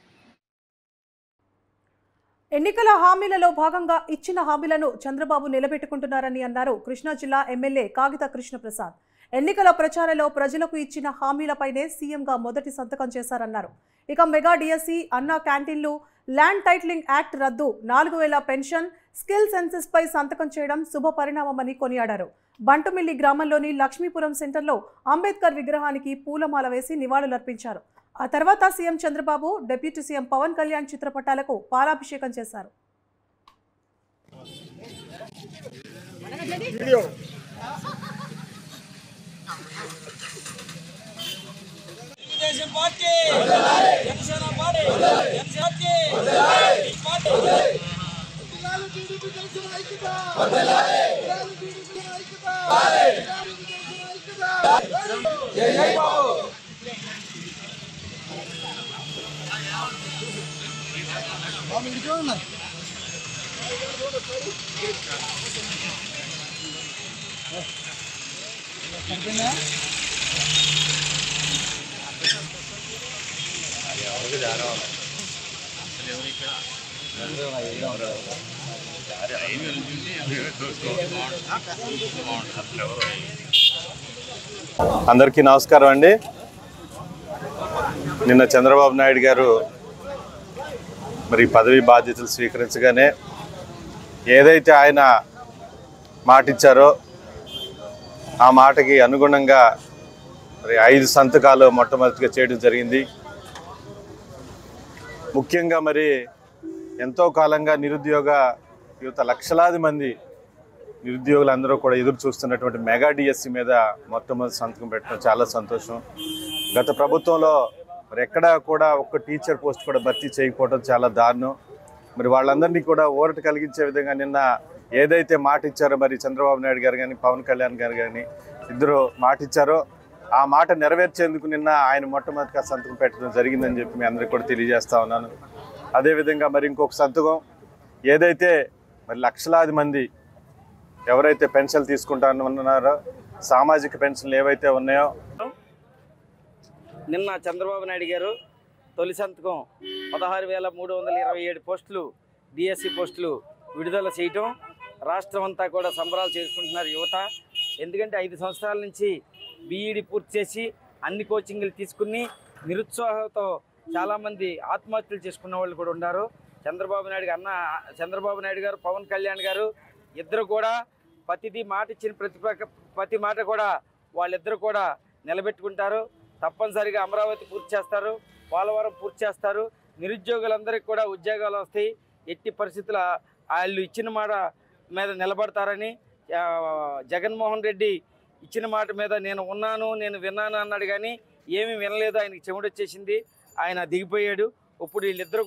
[SPEAKER 1] ఎన్నికల హామీలలో భాగంగా ఇచ్చిన హామీలను చంద్రబాబు నిలబెట్టుకుంటున్నారని అన్నారు కృష్ణా జిల్లా ఎమ్మెల్యే కాగిత కృష్ణప్రసాద్. ఎన్నికల ప్రచారంలో ప్రజలకు ఇచ్చిన హామీలపైనే సీఎంగా మొదటి సంతకం చేశారన్నారు. ఇక మెగా డిఎస్సి, అన్నా క్యాంటీన్లు, ల్యాండ్ టైటిలింగ్ యాక్ట్ రద్దు, 4,000 పెన్షన్, స్కిల్ సెన్సెస్ పై సంతకం చేయడం శుభ పరిణామమని కొనియాడారు. బంటుమిల్లి గ్రామంలోని లక్ష్మీపురం సెంటర్లో అంబేద్కర్ విగ్రహానికి పూలమాల వేసి నివాళులర్పించారు. ఆ తర్వాత CM Chandrababu, deputy CM Pawan Kalyan చిత్రపటాలకు పాలాభిషేకం చేశారు.
[SPEAKER 18] అందరికీ నమస్కారం అండి. నిన్న చంద్రబాబు నాయుడు గారు మరి పదవి బాధ్యతలు స్వీకరించగానే ఏదైతే ఆయన మాట ఇచ్చారో ఆ మాటకి అనుగుణంగా మరి 5 సంతకాలు మొట్టమొదటిగా చేయడం జరిగింది. ముఖ్యంగా మరి ఎంతో కాలంగా నిరుద్యోగ యువత లక్షలాది మంది నిరుద్యోగులందరూ కూడా ఎదురు చూస్తున్నటువంటి మెగా డిఎస్సి మీద మొట్టమొదటి సంతకం పెట్టడం చాలా సంతోషం. గత ప్రభుత్వంలో మరి ఎక్కడా కూడా ఒక్క టీచర్ పోస్ట్ కూడా భర్తీ చేయకపోవడం చాలా దారుణం. మరి వాళ్ళందరినీ కూడా ఊరట కలిగించే విధంగా నిన్న ఏదైతే మాట ఇచ్చారో మరి చంద్రబాబు నాయుడు గారు కానీ పవన్ కళ్యాణ్ గారు కానీ ఇద్దరు మాట ఇచ్చారో ఆ మాట నెరవేర్చేందుకు నిన్న ఆయన మొట్టమొదటిగా సంతకం పెట్టడం జరిగిందని చెప్పి మీ అందరికీ కూడా తెలియజేస్తా ఉన్నాను. అదేవిధంగా మరి ఇంకొక సంతకం ఏదైతే మరి లక్షలాది మంది ఎవరైతే పెన్షన్లు తీసుకుంటారన్నారో సామాజిక పెన్షన్లు ఏవైతే ఉన్నాయో
[SPEAKER 19] నిన్న చంద్రబాబు నాయుడు గారు తొలి సంతకం 16,327 పోస్టులు డిఎస్సి పోస్టులు విడుదల చేయటం రాష్ట్రం అంతా కూడా సంబరాలు చేసుకుంటున్నారు యువత. ఎందుకంటే 5 సంవత్సరాల నుంచి బీఈడి పూర్తి చేసి అన్ని కోచింగ్లు తీసుకుని నిరుత్సాహంతో చాలామంది ఆత్మహత్యలు చేసుకున్న వాళ్ళు కూడా ఉన్నారు. చంద్రబాబు నాయుడు గారు పవన్ కళ్యాణ్ గారు ఇద్దరు కూడా ప్రతిదీ మాట ఇచ్చిన ప్రతి మాట కూడా వాళ్ళిద్దరు కూడా నిలబెట్టుకుంటారు. తప్పనిసరిగా అమరావతి పూర్తి చేస్తారు, పోలవరం పూర్తి చేస్తారు, నిరుద్యోగులందరికీ కూడా ఉద్యోగాలు వస్తాయి. ఎట్టి పరిస్థితుల వాళ్ళు ఇచ్చిన మాట మీద నిలబడతారని జగన్మోహన్ రెడ్డి ఇచ్చిన మాట మీద నేను ఉన్నాను నేను విన్నాను అన్నాడు కానీ ఏమీ వినలేదు. ఆయనకి చెమటొచ్చేసింది, ఆయన దిగిపోయాడు. ఇప్పుడు వీళ్ళిద్దరు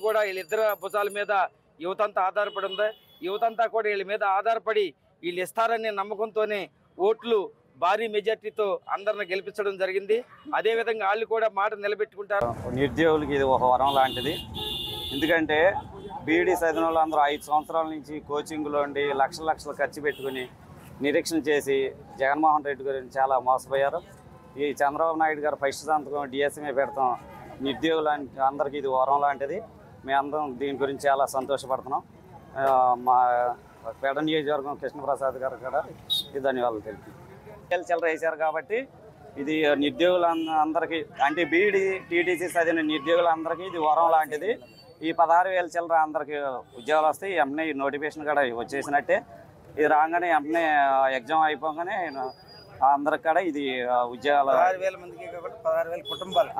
[SPEAKER 19] భుజాల మీద యువతంతా ఆధారపడి ఉంది. యువతంతా కూడా వీళ్ళ మీద ఆధారపడి వీళ్ళు ఇస్తారనే నమ్మకంతోనే ఓట్లు భారీ మెజార్టీతో అందరిని గెలిపించడం జరిగింది. అదేవిధంగా వాళ్ళు కూడా మాట నిలబెట్టుకుంటారు.
[SPEAKER 20] నిరుద్యోగులకి ఇది ఒక వరం లాంటిది. ఎందుకంటే బీఈడీ చదివిన వాళ్ళు అందరూ 5 సంవత్సరాల నుంచి కోచింగ్లో ఉండి లక్షలు ఖర్చు పెట్టుకుని నిరీక్షణ చేసి జగన్మోహన్ రెడ్డి గురించి చాలా మోసపోయారు. ఈ చంద్రబాబు నాయుడు గారు ఫస్ట్ సంతకం డిఎస్సీ పెడతాం నిరుద్యోగుల అందరికీ ఇది వరం లాంటిది. మేమందరం దీని గురించి చాలా సంతోషపడుతున్నాం. మా పేడ నియోజకవర్గం కృష్ణప్రసాద్ గారు కూడా ఈ ధన్యవాదాలు తెలుపుతున్నాం. చిల్లర వేశారు కాబట్టి ఇది నిరుద్యోగులందరికీ అంటే బీఈడీ టీటీసీ చదివిన నిరుద్యోగులందరికీ ఇది వరం లాంటిది. ఈ 16,000 చిల్లర అందరికీ ఉద్యోగాలు వస్తాయి. వెంటనే ఈ నోటిఫికేషన్ కూడా వచ్చేసినట్టే. ఇది రాగానే వెంటనే ఎగ్జామ్ అయిపోగానే అందరికి కూడా ఇది ఉద్యోగాలు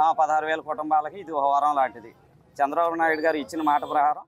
[SPEAKER 20] 16,000 కుటుంబాలకి ఇది వరం లాంటిది. చంద్రబాబు నాయుడు గారు ఇచ్చిన మాట ప్రకారం